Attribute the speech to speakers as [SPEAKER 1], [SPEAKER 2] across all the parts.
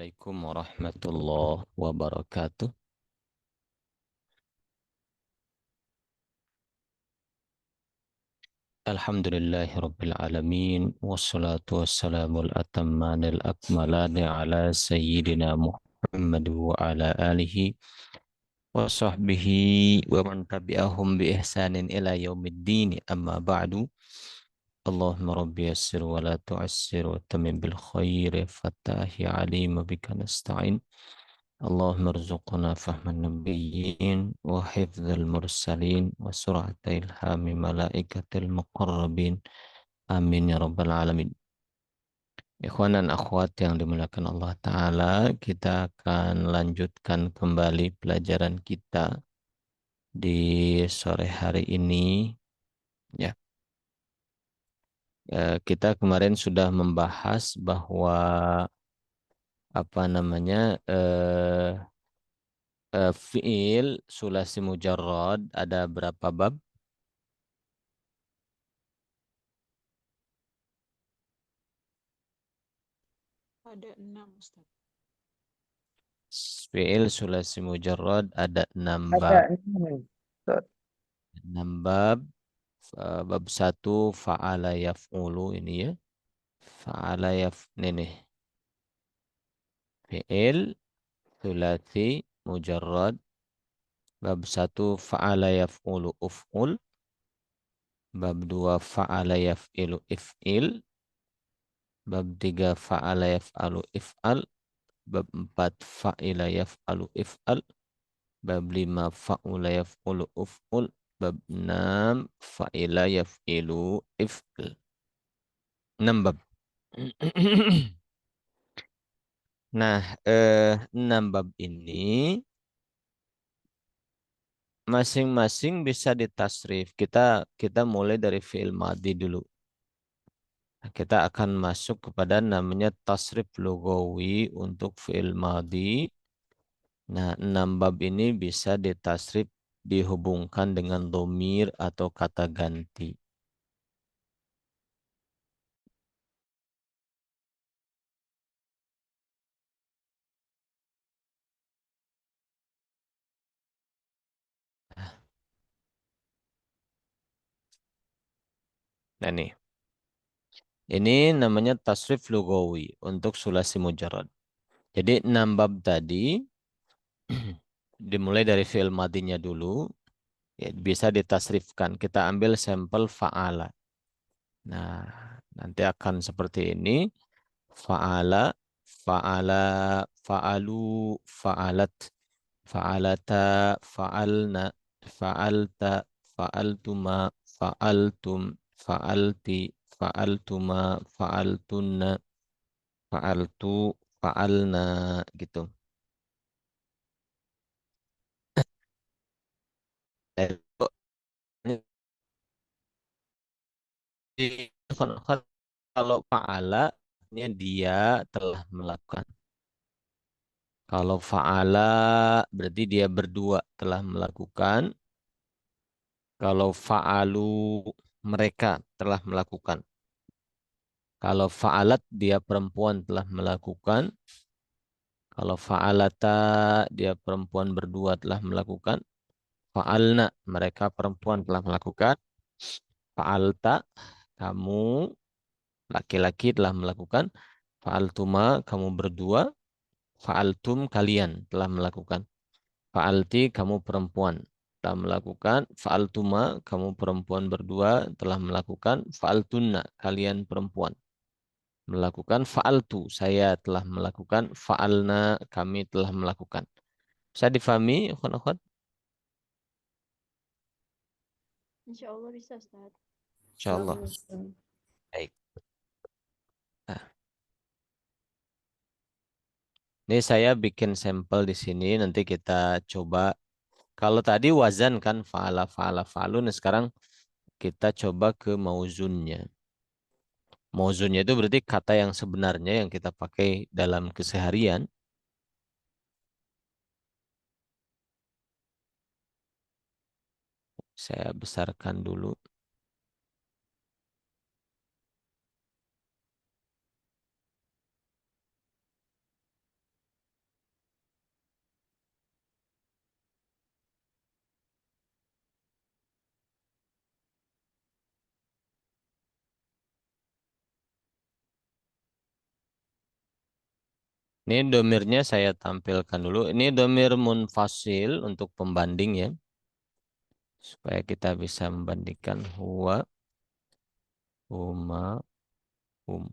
[SPEAKER 1] Assalamualaikum warahmatullahi wabarakatuh. Alhamdulillahi rabbil alamin. Wassalatu wassalamul atammanil akmalani ala sayyidina Muhammad wa ala alihi wa sahbihi wa man tabi'ahum bi ihsanin ila yaumiddin. Amma ba'du. Allahumma rabbi yassir wa la tu'assir wa tamim bil khairi fatahi alim bika nasta'in. اللهم ارزقنا فهم النبيين وحفظ المرسلين وسرعة إلهام ملائكة المقربين آمين يا رب العالمين. Ikhwan dan akhwat yang dimuliakan Allah Ta'ala, kita akan lanjutkan kembali pelajaran kita di sore hari ini. Ya, kita kemarin sudah membahas bahwa apa namanya fiil sulasi mujarrad ada berapa bab?
[SPEAKER 2] Ada 6, Ustaz.
[SPEAKER 1] Fi'il sulasi mujarrad ada 6
[SPEAKER 3] Ada
[SPEAKER 1] bab.
[SPEAKER 3] 6. Ustaz.
[SPEAKER 1] 6 bab. Bab 1 fa'ala yaf'ulu ini ya. Fa'ala ini nih. Fi'il sulasi mujarrad. Bab 1 fa'ala yaf'ulu uf'ul. Bab 2 fa'ala yaf'ilu if'il. Bab 3 fa'ala yaf'alu if'al. Bab 4 fa'ila yaf'alu if'al. Bab 5 fa'ula yaf'ulu uf'ul. Bab 6 fa'ila yaf'ilu if'al. 6 bab. Nah, 6 bab ini masing-masing bisa ditasrif. Kita mulai dari fi'il madhi dulu. Nah, kita akan masuk kepada namanya tasrif lugawi untuk fi'il madhi. Nah, 6 bab ini bisa ditasrif dihubungkan dengan dhamir atau kata ganti. Nah, nih. Ini namanya tasrif lugawi untuk sulasi mujarrad. Jadi 6 bab tadi dimulai dari fi'il madinya dulu, ya, bisa ditasrifkan. Kita ambil sampel fa'ala. Nah, nanti akan seperti ini. Fa'ala, fa'ala, fa'alu, fa'alat, fa'alata, fa'alna, fa'alta, fa'altuma, fa'altum, fa'alti, fa'altuma, fa'altunna, fa'altu, fa'alna, gitu. Jadi, kalau fa'ala dia telah melakukan. Kalau fa'ala berarti dia berdua telah melakukan. Kalau fa'alu mereka telah melakukan. Kalau fa'alat dia perempuan telah melakukan. Kalau fa'alata dia perempuan berdua telah melakukan. Fa'alna mereka perempuan telah melakukan. Fa'alta kamu laki-laki telah melakukan. Fa'altuma kamu berdua. Fa'altum kalian telah melakukan. Fa'alti kamu perempuan telah melakukan. Fa'altuma kamu perempuan berdua telah melakukan. Fa'altunna kalian perempuan melakukan. Fa'altu saya telah melakukan. Fa'alna kami telah melakukan. Bisa difahami, akhwan-akhwat?
[SPEAKER 2] Insya Allah bisa, Ustaz.
[SPEAKER 1] Insyaallah. Baik. Nah, ini saya bikin sampel di sini. Nanti kita coba. Kalau tadi wazan kan fa'ala fa'ala fa'alun. Sekarang kita coba ke mauzunnya. Mauzunnya itu berarti kata yang sebenarnya yang kita pakai dalam keseharian. Saya besarkan dulu. Ini domirnya saya tampilkan dulu. Ini domir munfasil untuk pembanding ya. Supaya kita bisa membandingkan huwa, huma, hum.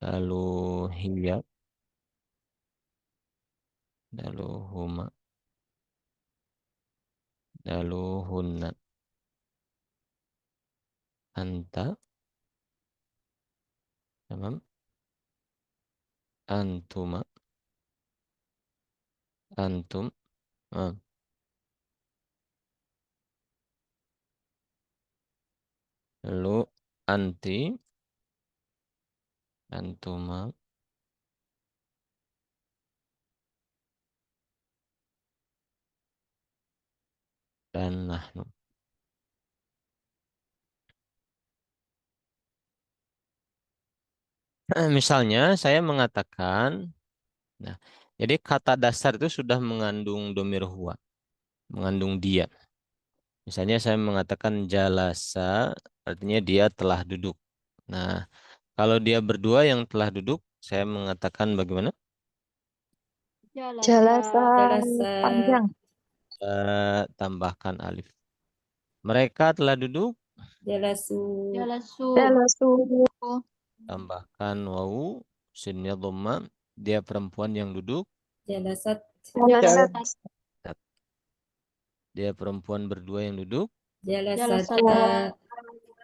[SPEAKER 1] Lalu hiya, lalu huma, lalu hunna. Anta, tamam. Antuma, antum. Ah. Lalu anti, antuma, dan nahnu. Misalnya saya mengatakan, nah, jadi kata dasar itu sudah mengandung domir huwa, mengandung dia. Misalnya saya mengatakan jalasa, artinya dia telah duduk. Nah, kalau dia berdua yang telah duduk, saya mengatakan bagaimana?
[SPEAKER 2] Jalasa.
[SPEAKER 3] Jalasa
[SPEAKER 4] Jalasa.
[SPEAKER 3] panjang.
[SPEAKER 1] Tambahkan alif. Mereka telah duduk,
[SPEAKER 4] Jalasu.
[SPEAKER 2] Jalasu.
[SPEAKER 3] Jalasu.
[SPEAKER 1] tambahkan wawu, sinnya dhamma. Dia perempuan yang duduk,
[SPEAKER 4] Jalasat.
[SPEAKER 2] Jalasat.
[SPEAKER 1] dia perempuan berdua yang duduk.
[SPEAKER 4] Jalasata.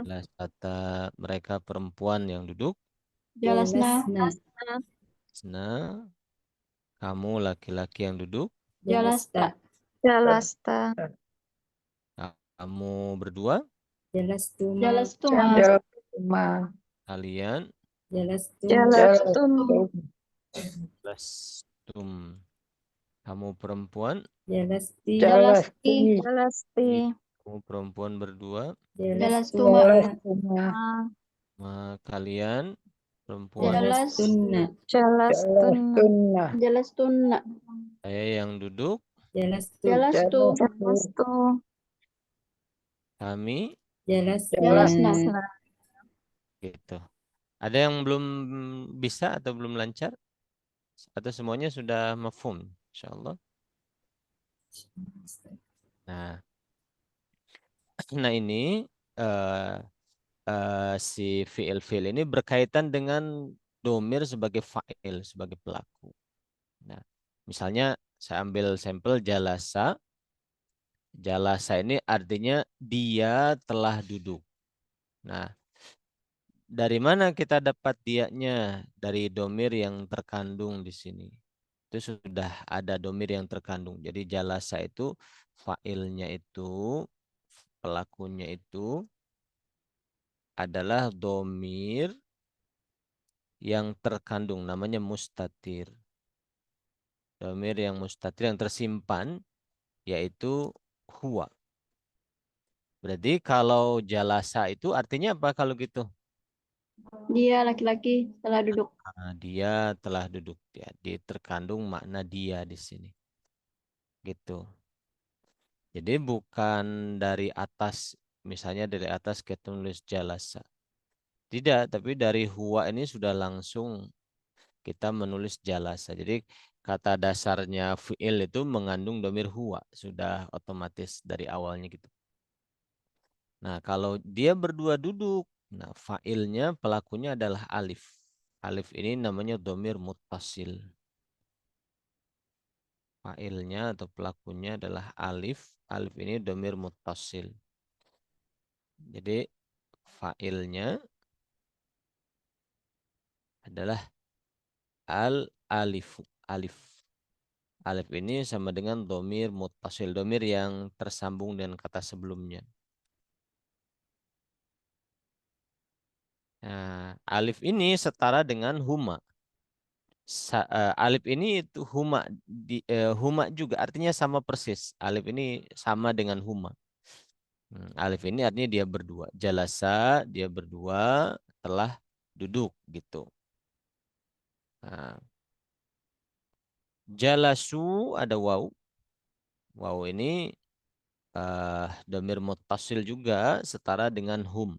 [SPEAKER 1] Lasata, mereka perempuan yang duduk.
[SPEAKER 2] Jalasna.
[SPEAKER 4] Jalasna.
[SPEAKER 1] Nah, kamu laki-laki yang duduk.
[SPEAKER 4] Jalasta.
[SPEAKER 3] Jalasta.
[SPEAKER 1] Kamu berdua,
[SPEAKER 4] Jalastuma.
[SPEAKER 2] Jalastuma.
[SPEAKER 3] Jalastuma.
[SPEAKER 1] kalian
[SPEAKER 4] Jalastum.
[SPEAKER 3] Jalastum.
[SPEAKER 1] lastum. Kamu perempuan,
[SPEAKER 4] Jalasti.
[SPEAKER 2] Jalasti.
[SPEAKER 3] Jalasti.
[SPEAKER 1] kamu perempuan berdua.
[SPEAKER 2] Jalastuma.
[SPEAKER 3] Jalastuma.
[SPEAKER 1] Kalian perempuan,
[SPEAKER 4] Jalastunna.
[SPEAKER 3] Jalastuna.
[SPEAKER 2] Jalastuna.
[SPEAKER 1] saya yang duduk.
[SPEAKER 4] Jalastu.
[SPEAKER 2] Jalastu.
[SPEAKER 3] Jalastu.
[SPEAKER 1] Kami,
[SPEAKER 2] Jalasna.
[SPEAKER 4] Jalasna.
[SPEAKER 1] gitu. Ada yang belum bisa atau belum lancar? Atau semuanya sudah mafhum? Insyaallah. Nah, nah ini eh, si fiil-fiil ini berkaitan dengan domir sebagai fa'il, sebagai pelaku. Nah, misalnya saya ambil sampel jalasa. Jalasa ini artinya dia telah duduk. Nah, dari mana kita dapat dianya? Dari domir yang terkandung di sini. Itu sudah ada domir yang terkandung. Jadi jalasa itu fa'ilnya itu, pelakunya itu adalah domir yang terkandung. Namanya mustatir. Domir yang mustatir yang tersimpan yaitu huwa. Berarti kalau jalasa itu artinya apa kalau gitu?
[SPEAKER 2] Dia laki-laki telah duduk.
[SPEAKER 1] Nah, dia telah duduk ya. Terkandung makna dia di sini. Gitu. Jadi bukan dari atas, misalnya dari atas kita tulis jalasa. Tidak, tapi dari huwa ini sudah langsung kita menulis jalasa. Jadi kata dasarnya fi'il itu mengandung domir huwa. Sudah otomatis dari awalnya gitu. Nah, kalau dia berdua duduk, nah fa'ilnya pelakunya adalah alif. Alif ini namanya domir muttasil. Fa'ilnya atau pelakunya adalah alif. Alif ini domir muttasil. Jadi fa'ilnya adalah al-alif. Alif. Alif ini sama dengan domir muttasil. Domir yang tersambung dengan kata sebelumnya. Nah, alif ini setara dengan huma. Alif ini itu huma juga artinya sama persis. Alif ini sama dengan huma. Alif ini artinya dia berdua. Jalasa dia berdua telah duduk gitu. Nah, jalasu ada waw. Waw ini domir muttasil juga setara dengan hum.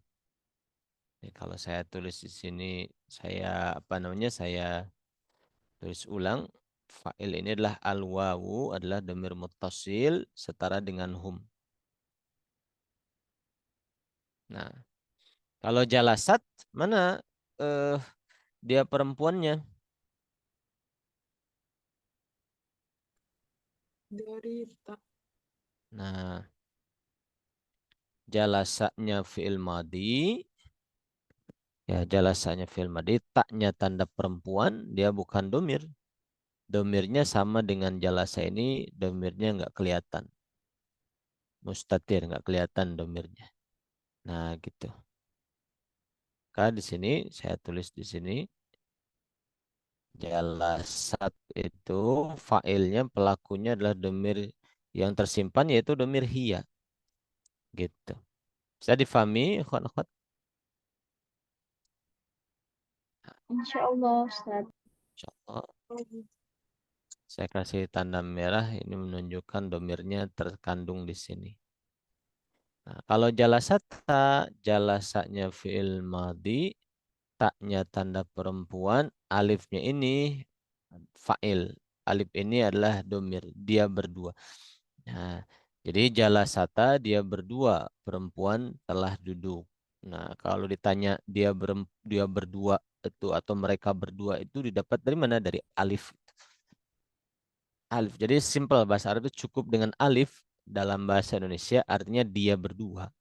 [SPEAKER 1] Kalau saya tulis di sini saya apa namanya saya Tulis ulang. Fa'il ini adalah al-wawu, adalah domir muttasil setara dengan hum. Nah, kalau jalasat, mana dia perempuannya?
[SPEAKER 3] Dari tak.
[SPEAKER 1] Nah, jalasanya fi'il madi. Ya, jalasanya fi'il madi. Taknya tanda perempuan, dia bukan domir. Domirnya sama dengan jalasa ini, domirnya nggak kelihatan. Mustatir, nggak kelihatan domirnya. Nah, gitu. Maka di sini, saya tulis di sini. Jalasat itu fa'ilnya, pelakunya adalah domir yang tersimpan, yaitu domir hiya. Gitu. Bisa difahami, akhwat-akhwat?
[SPEAKER 2] Insya Allah, Ustaz.
[SPEAKER 1] Insyaallah. Saya kasih tanda merah, ini menunjukkan domirnya terkandung di sini. Nah, kalau jalasata, jalasanya fi'il madhi, taknya tanda perempuan, alifnya ini fa'il. Alif ini adalah domir, dia berdua. Nah, jadi jalasata dia berdua, perempuan telah duduk. Nah, kalau ditanya dia berdua itu atau mereka berdua itu didapat dari mana? Dari alif. Alif. Jadi simple, bahasa Arab itu cukup dengan alif dalam bahasa Indonesia artinya dia berdua.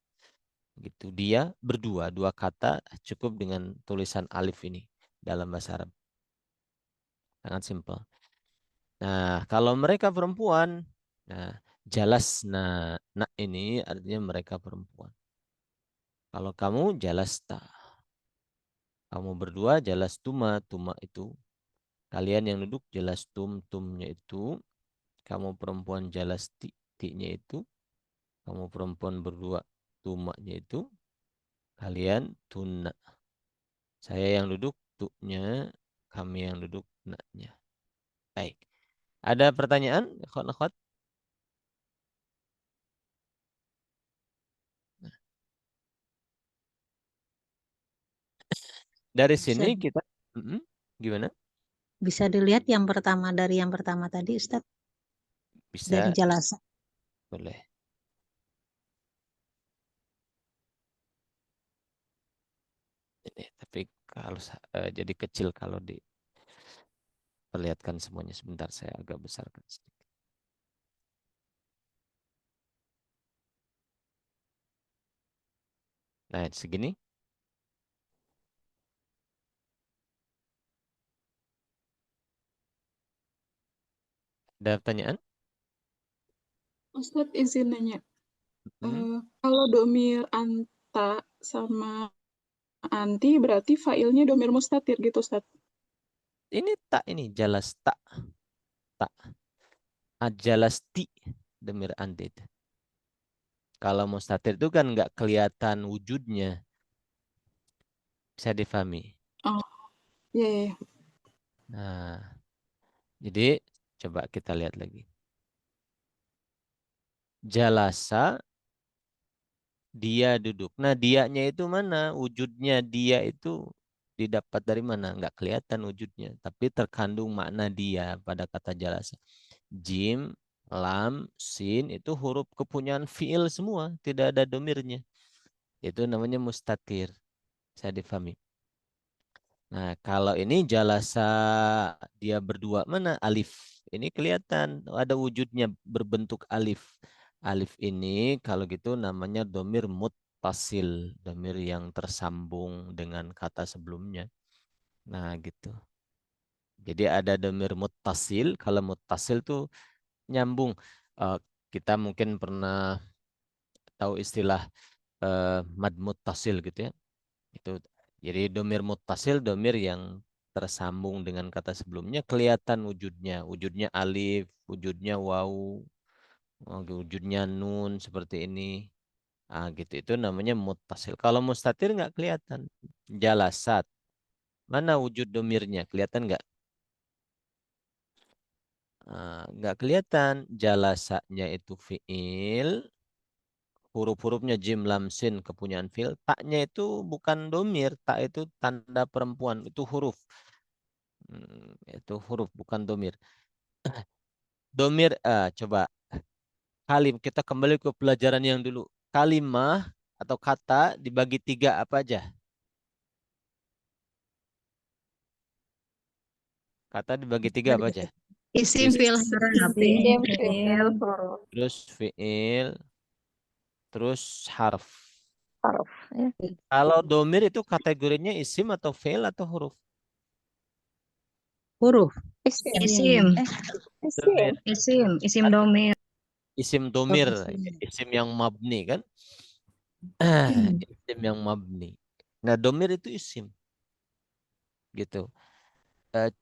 [SPEAKER 1] Gitu. Dia berdua, dua kata cukup dengan tulisan alif ini dalam bahasa Arab. Sangat simple. Nah, kalau mereka perempuan, nah jalas nah ini artinya mereka perempuan. Kalau kamu jalasta, kamu berdua jalas tuma itu. Kalian yang duduk jalas tumnya itu. Kamu perempuan jalas ti-nya itu. Kamu perempuan berdua tumanya itu. Kalian tunna. Saya yang duduk tuknya, kami yang duduk naknya. Baik. Ada pertanyaan, akhwat-akhwat? Dari
[SPEAKER 5] Bisa,
[SPEAKER 1] sini kita, gimana?
[SPEAKER 5] bisa dilihat yang pertama dari yang pertama tadi, Ustadz, dari
[SPEAKER 1] Bisa,
[SPEAKER 5] jelasan.
[SPEAKER 1] boleh. Ini, tapi kalau jadi kecil kalau diperlihatkan semuanya. Sebentar, saya agak besarkan sedikit. Nah, segini. Ada pertanyaan?
[SPEAKER 3] Ustadz izin nanya.
[SPEAKER 1] Hmm.
[SPEAKER 3] Kalau domir anta sama anti berarti failnya domir mustatir gitu, Ustadz.
[SPEAKER 1] Ini tak, ini jelas tak. Tak. Ajalasti demir andid. Kalau mustatir itu kan nggak kelihatan wujudnya. Bisa difahami.
[SPEAKER 3] Oh, iya, iya, iya.
[SPEAKER 1] Nah, jadi coba kita lihat lagi. Jalasa, dia duduk. Nah, dianya itu mana? Wujudnya dia itu didapat dari mana? Nggak kelihatan wujudnya. Tapi terkandung makna dia pada kata jalasa. Jim, lam, sin itu huruf kepunyaan fiil semua. Tidak ada domirnya. Itu namanya mustatir. Saya difahami. Nah, kalau ini jalasa dia berdua mana? Alif. Ini kelihatan ada wujudnya berbentuk alif. Alif ini kalau gitu namanya domir muttasil. Domir yang tersambung dengan kata sebelumnya. Nah, gitu. Jadi ada domir muttasil. Kalau muttasil tuh nyambung. Eh, kita mungkin pernah tahu istilah mad muttasil gitu ya. Itu jadi domir muttasil, domir yang tersambung dengan kata sebelumnya kelihatan wujudnya. Wujudnya alif, wujudnya wawu, wujudnya nun seperti ini. Ah, gitu. Itu namanya muttasil. Kalau mustatir nggak kelihatan. Jalasat. Mana wujud domirnya? Kelihatan nggak? Nggak kelihatan. Jalasatnya itu fiil. Huruf-hurufnya jim, lam, sin, kepunyaan fiil. Taknya itu bukan domir. Tak itu tanda perempuan. Itu huruf. Itu huruf bukan domir. Domir, coba kalim. Kita kembali ke pelajaran yang dulu. Kalimah atau kata dibagi 3 apa aja? Kata dibagi 3 apa aja?
[SPEAKER 5] Isim
[SPEAKER 1] Isim,
[SPEAKER 5] fi'il harf.
[SPEAKER 2] Isim,
[SPEAKER 4] Fi'il,
[SPEAKER 2] fi'il, huruf,
[SPEAKER 1] terus fi'il, terus harf.
[SPEAKER 2] harf. Ya.
[SPEAKER 1] Kalau domir itu kategorinya isim atau fi'il atau huruf?
[SPEAKER 5] Huruf.
[SPEAKER 2] Isim.
[SPEAKER 4] Isim.
[SPEAKER 1] Domir.
[SPEAKER 4] Isim domir.
[SPEAKER 1] Isim
[SPEAKER 5] Oh,
[SPEAKER 1] domir,
[SPEAKER 5] isim.
[SPEAKER 1] isim yang mabni kan? Isim yang mabni. Nah, domir itu isim gitu.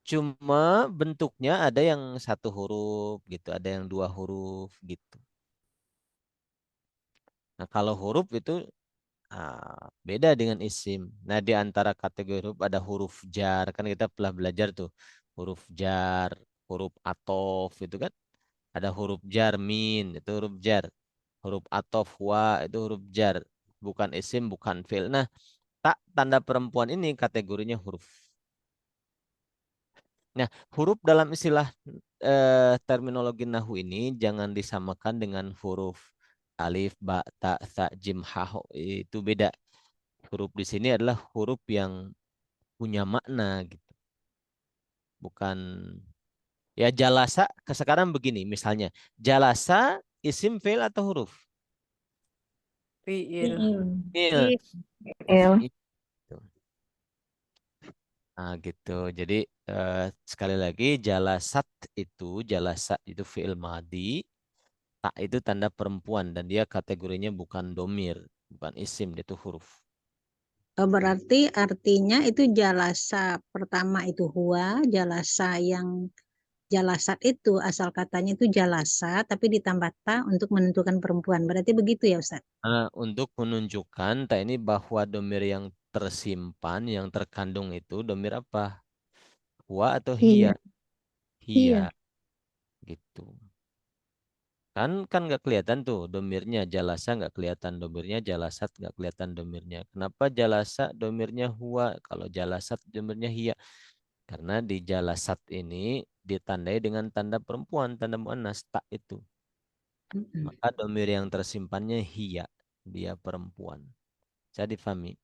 [SPEAKER 1] Cuma bentuknya ada yang 1 huruf gitu, ada yang 2 huruf gitu. Nah, kalau huruf itu beda dengan isim. Nah, di antara kategori huruf ada huruf jar, kan kita pernah belajar tuh huruf jar, huruf atof itu kan. Ada huruf jar min, itu huruf jar. Huruf atof wa itu huruf jar, bukan isim, bukan fi'il. Nah, tak tanda perempuan ini kategorinya huruf. Nah, huruf dalam istilah terminologi nahu ini jangan disamakan dengan huruf alif, ba, ta, sa, jim, ha, ho. Itu beda. Huruf di sini adalah huruf yang punya makna gitu. Bukan ya jalasa sekarang begini misalnya. Jalasa isim fi'il atau huruf?
[SPEAKER 4] Fi'il.
[SPEAKER 1] Fi'il.
[SPEAKER 2] Fi'il.
[SPEAKER 1] Gitu. Nah, gitu. Jadi sekali lagi jalasa itu fi'il madi, tak itu tanda perempuan dan dia kategorinya bukan domir, bukan isim, dia itu huruf.
[SPEAKER 5] Oh, berarti artinya itu jalasa pertama itu huwa, jalasa yang jalasat itu asal katanya itu jalasa tapi ditambah ta untuk menentukan perempuan. Berarti begitu ya Ustaz?
[SPEAKER 1] Untuk menunjukkan tak ini bahwa domir yang tersimpan, yang terkandung itu domir apa? Huwa atau hiya?
[SPEAKER 2] Iya.
[SPEAKER 1] Hiya,
[SPEAKER 2] Iya.
[SPEAKER 1] gitu. Kan nggak kelihatan tuh domirnya jalasa nggak kelihatan domirnya jalasat nggak kelihatan domirnya. Kenapa jalasa domirnya huwa kalau jalasat domirnya hiya? Karena di jalasat ini ditandai dengan tanda perempuan, tanda muannas tak itu. Maka domir yang tersimpannya hiya, dia perempuan. Saya difahami.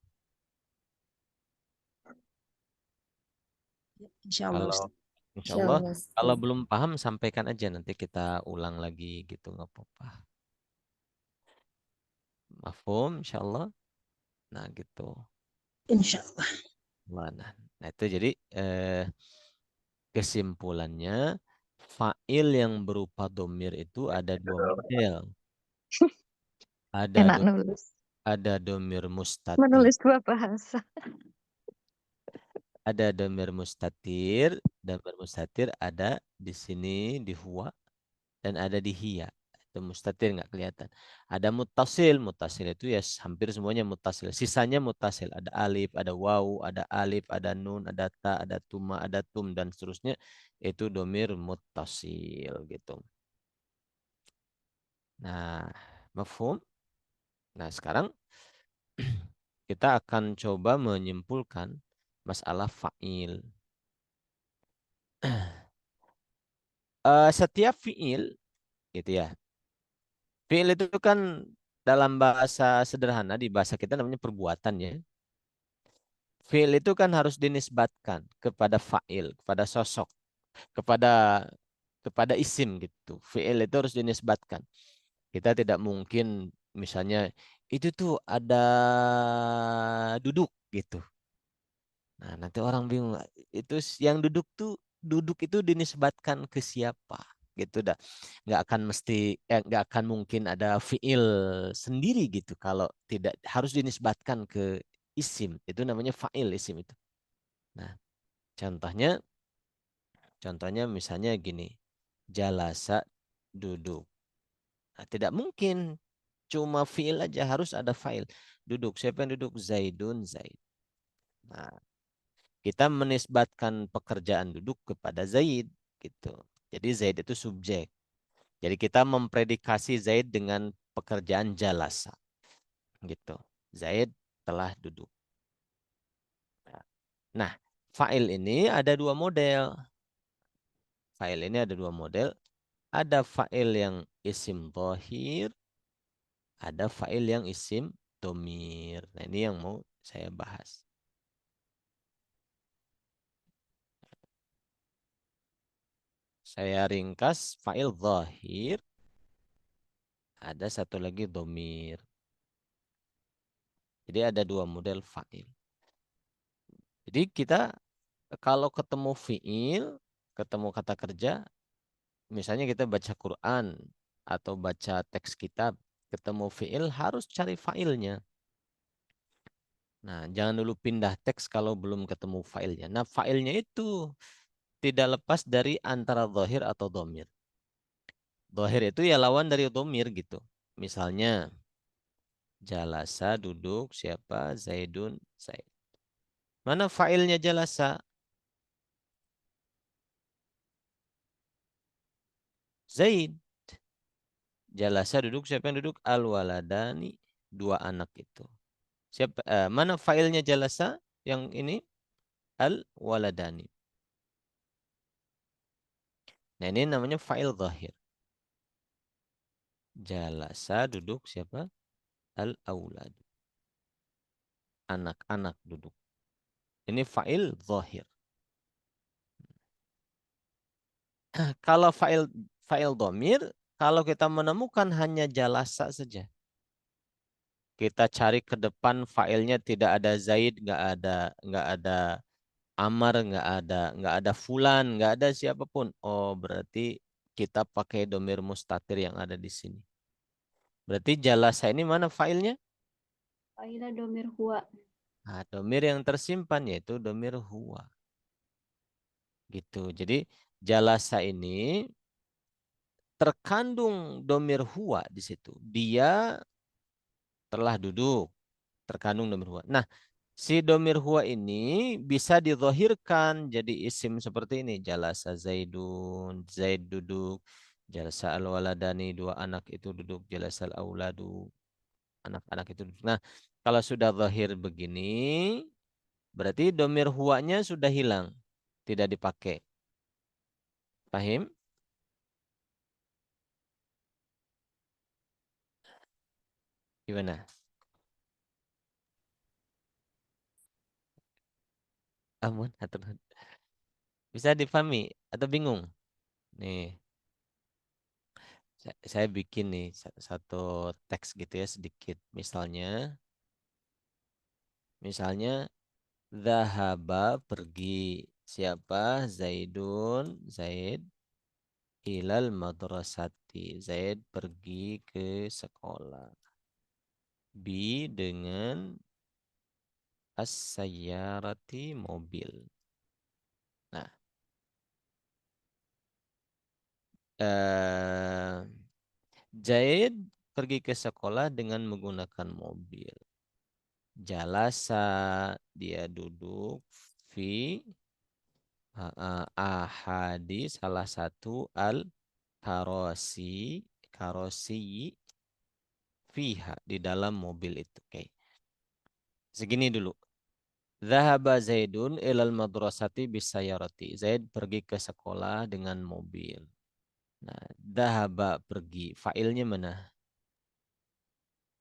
[SPEAKER 5] Insya Allah
[SPEAKER 1] Kalau
[SPEAKER 5] Ustaz.
[SPEAKER 1] insya Allah
[SPEAKER 4] Insyaallah.
[SPEAKER 1] kalau belum paham sampaikan aja nanti kita ulang lagi gitu nggak apa-apa. Mafhum insya Allah. Nah gitu.
[SPEAKER 5] Insya Allah.
[SPEAKER 1] Mana? Nah itu jadi kesimpulannya fa'il yang berupa domir itu ada 2 model. Ada
[SPEAKER 2] Enak
[SPEAKER 1] do,
[SPEAKER 2] nulis.
[SPEAKER 1] ada domir mustatir,
[SPEAKER 2] Menulis 2 bahasa.
[SPEAKER 1] ada domir mustatir, domir mustatir ada di sini di huwa dan ada di hiya. Itu mustatir nggak kelihatan. Ada mutasil, mutasil itu ya hampir semuanya mutasil. Sisanya mutasil. Ada alif, ada waw, ada alif, ada nun, ada ta, ada tuma, ada tum dan seterusnya. Itu domir mutasil gitu. Nah, mafhum? Nah, sekarang kita akan coba menyimpulkan masalah fa'il. Setiap fi'il gitu ya. Fi'il itu kan dalam bahasa sederhana di bahasa kita namanya perbuatan ya. Fi'il itu kan harus dinisbatkan kepada fa'il, kepada sosok, kepada kepada isim gitu. Fi'il itu harus dinisbatkan. Kita tidak mungkin misalnya itu tuh ada duduk gitu. Nah, nanti orang bingung itu yang duduk itu dinisbatkan ke siapa gitu dah. Nggak akan mungkin ada fiil sendiri gitu kalau tidak harus dinisbatkan ke isim. Itu namanya fa'il isim itu. Nah, contohnya contohnya misalnya gini. Jalasa duduk. Nah, tidak mungkin cuma fiil aja harus ada fa'il. Duduk. Siapa yang duduk? Zaidun, Zaid. Nah, kita menisbatkan pekerjaan duduk kepada Zaid gitu. Jadi Zaid itu subjek. Jadi kita mempredikasi Zaid dengan pekerjaan jalasa gitu. Zaid telah duduk. Nah, fa'il ini ada dua model. Fa'il ini ada dua model. Ada fa'il yang isim dhahir, ada fa'il yang isim domir. Nah, ini yang mau saya bahas. Saya ringkas fa'il dhahir, ada satu lagi domir. Jadi ada dua model fa'il. Jadi kita kalau ketemu fi'il, ketemu kata kerja, misalnya kita baca Quran atau baca teks kitab, ketemu fi'il harus cari fa'ilnya. Nah, jangan dulu pindah teks kalau belum ketemu fa'ilnya. Nah, fa'ilnya itu tidak lepas dari antara zahir atau domir. Zahir itu ya lawan dari domir gitu. Misalnya, jalasa duduk, siapa? Zaidun, Zaid. Mana fa'ilnya jalasa? Zaid. Jalasa duduk, siapa yang duduk? Al-waladani, dua anak itu. Siapa? Mana fa'ilnya jalasa? Yang ini? Al-waladani. Nah, ini namanya fa'il zahir. Jalasa duduk, siapa? Al-aulad. Anak-anak duduk. Ini fa'il zahir. Kalau fa'il domir, kalau kita menemukan hanya jalasa saja. Kita cari ke depan fa'ilnya tidak ada Zaid, nggak ada Amar, nggak ada Fulan, nggak ada siapapun. Oh, berarti kita pakai domir mustatir yang ada di sini. Berarti jalasa ini mana fa'ilnya?
[SPEAKER 4] Fa'ila domir huwa.
[SPEAKER 1] Nah, domir yang tersimpan yaitu domir huwa. Gitu. Jadi jalasa ini terkandung domir huwa di situ. Dia telah duduk, terkandung domir huwa. Nah, si domir huwa ini bisa dizahirkan jadi isim seperti ini. Jalasa Zaidun, Zaid duduk. Jalasa al-waladani, dua anak itu duduk. Jalasa al-auladu, anak-anak itu duduk. Nah, kalau sudah zahir begini, berarti domir huwanya sudah hilang. Tidak dipakai. Paham? Gimana? Amun, atur. Bisa dipahami atau bingung? Nih, saya bikin nih satu teks gitu ya sedikit. Misalnya, Zahaba pergi. Siapa? Zaidun, Zaid. Ilal madrasati. Zaid pergi ke sekolah. Bi dengan as-sayyarati mobil. Nah, Zaid pergi ke sekolah dengan menggunakan mobil. Jalasa, dia duduk. Fi ahadi, salah satu karosi, karosi fiha, di dalam mobil itu. Oke. Segini dulu. Zahaba Zaidun ilal madrasati bisayarati. Zaid pergi ke sekolah dengan mobil. Nah, zahaba pergi. Fa'ilnya mana?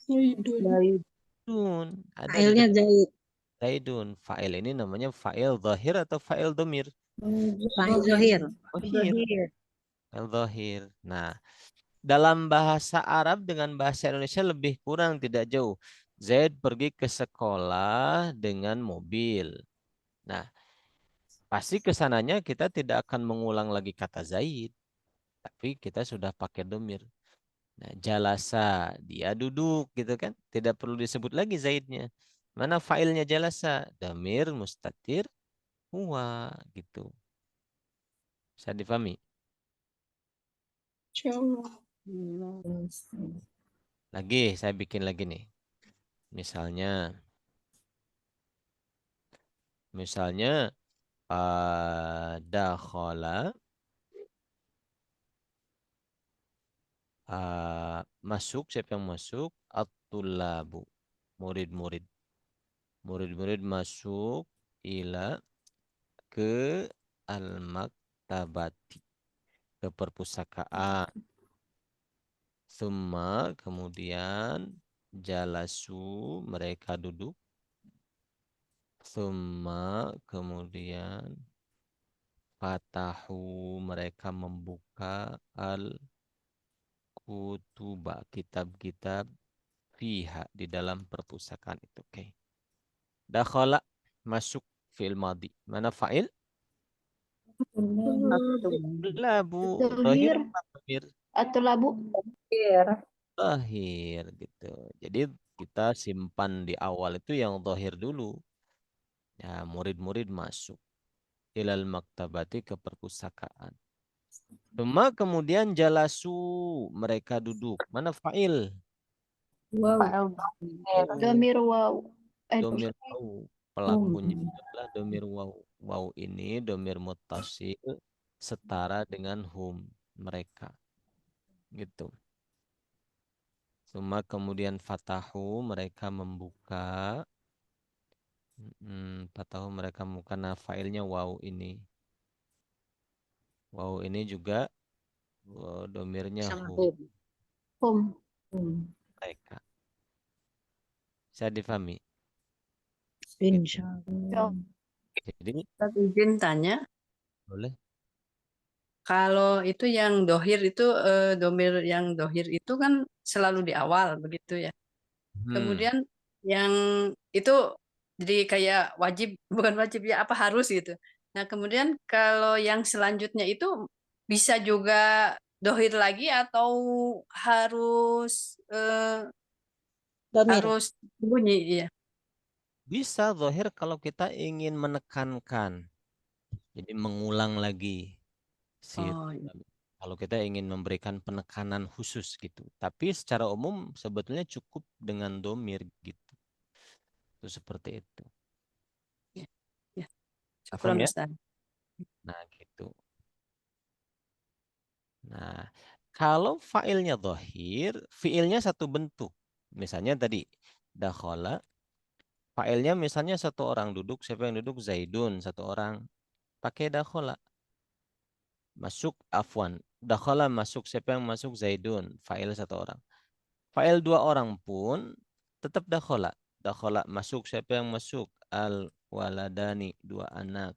[SPEAKER 3] Zaidun.
[SPEAKER 1] Zaidun. Ada di
[SPEAKER 5] Fa'ilnya Zaid.
[SPEAKER 1] Zaidun. Fa'il ini namanya fa'il zahir atau fa'il domir?
[SPEAKER 5] Fa'il zahir.
[SPEAKER 1] Zahir. Fa'il zahir. Nah, dalam bahasa Arab dengan bahasa Indonesia lebih kurang tidak jauh. Zaid pergi ke sekolah dengan mobil. Nah, pasti kesananya kita tidak akan mengulang lagi kata Zaid. Tapi kita sudah pakai domir. Nah, jalasa, dia duduk gitu kan. Tidak perlu disebut lagi Zaidnya. Mana failnya jalasa? Domir, mustatir, huwa gitu. Bisa difahami?
[SPEAKER 3] Insyaallah.
[SPEAKER 1] Lagi, saya bikin lagi nih. Misalnya dakhala, masuk, siapa yang masuk? At-tullabu, murid-murid. Murid-murid masuk ila ke al-maktabati, ke perpustakaan. Summa kemudian jalasu mereka duduk. Summa kemudian fatahu mereka membuka al-kutuba, kitab-kitab fiha di dalam perpustakaan itu. Oke. Dakhala masuk fi'il madhi. Mana fa'il? Labu. Dhahir
[SPEAKER 4] Dohir
[SPEAKER 1] apa dhamir?
[SPEAKER 4] atau labu?
[SPEAKER 2] Iya.
[SPEAKER 1] Dhahir gitu. Jadi kita simpan di awal itu yang dhahir dulu. Ya, murid-murid masuk ilal maktabati, ke perpustakaan. Cuma kemudian jalasu mereka duduk. Mana fa'il?
[SPEAKER 2] Fa'il dhamir.
[SPEAKER 4] Domir waw.
[SPEAKER 1] Domir waw. Pelakunya adalah domir waw. Waw ini domir muttasil setara dengan hum, mereka. Gitu. Cuma kemudian fatahu mereka membuka. Fatahu mereka membuka. Nah, failnya waw ini. Waw ini juga domirnya
[SPEAKER 5] Sama
[SPEAKER 1] hum,
[SPEAKER 5] hum.
[SPEAKER 4] Hum.
[SPEAKER 1] mereka. Saya difahami.
[SPEAKER 5] Insyaallah.
[SPEAKER 1] Jadi
[SPEAKER 6] Tapi izin tanya,
[SPEAKER 1] boleh.
[SPEAKER 6] kalau itu yang dohir itu domir yang dohir itu kan selalu di awal begitu ya. Kemudian yang itu jadi kayak wajib, bukan wajib ya, apa harus gitu. Nah kemudian kalau yang selanjutnya itu bisa juga dohir lagi atau harus
[SPEAKER 5] Domir.
[SPEAKER 6] harus bunyi ya.
[SPEAKER 1] Bisa zahir kalau kita ingin menekankan. Jadi mengulang lagi.
[SPEAKER 6] Oh, iya.
[SPEAKER 1] Kalau kita ingin memberikan penekanan khusus gitu. Tapi secara umum sebetulnya cukup dengan domir gitu. Itu seperti itu.
[SPEAKER 6] Ya.
[SPEAKER 1] Paham
[SPEAKER 6] Syukran
[SPEAKER 1] ya?
[SPEAKER 6] Ustaz.
[SPEAKER 1] Nah gitu. Nah, kalau fa'ilnya zahir, fi'ilnya satu bentuk. Misalnya tadi, dakhala. Fa'ilnya misalnya satu orang duduk, siapa yang duduk? Zaidun, satu orang. Pakai dakhala. Masuk, afwan. Dakhala masuk, siapa yang masuk? Zaidun. Fa'il satu orang. Fa'il dua orang pun tetap dakhala. Dakhala masuk, siapa yang masuk? Al-waladani, dua anak.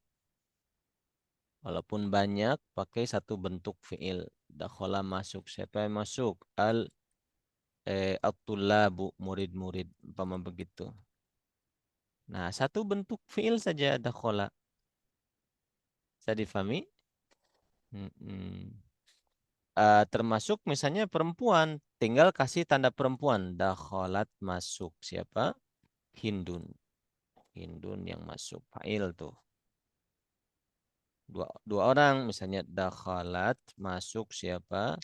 [SPEAKER 1] Walaupun banyak, pakai satu bentuk fi'il. Dakhala masuk, siapa yang masuk? At-tullabu, murid-murid. Umpama begitu. Nah, satu bentuk fi'il saja dakhala. Bisa difahami? Termasuk misalnya perempuan, tinggal kasih tanda perempuan. Dakhalat masuk, siapa? Hindun. Hindun yang masuk. Fa'il tuh. Dua orang misalnya dakhalat masuk, siapa?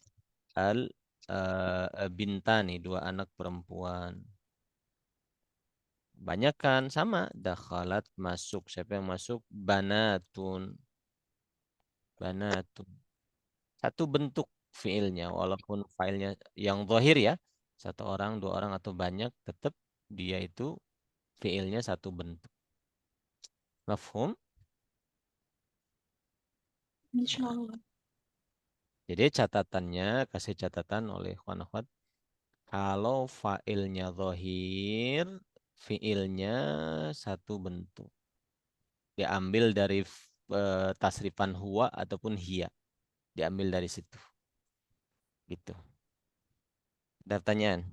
[SPEAKER 1] Bintani, dua anak perempuan. Banyak kan sama. Dakhalat masuk, siapa yang masuk? Banatun. Banatun. Satu bentuk fiilnya, walaupun filenya yang zahir ya, satu orang, dua orang atau banyak, tetap dia itu fiilnya satu bentuk. Mafhum?
[SPEAKER 3] Insyaallah.
[SPEAKER 1] Jadi catatannya, kasih catatan oleh ikhwan akhwat, kalau failnya zahir, fiilnya satu bentuk. Diambil dari tasrifan huwa ataupun hiya. Diambil dari situ. Gitu. Ada pertanyaan?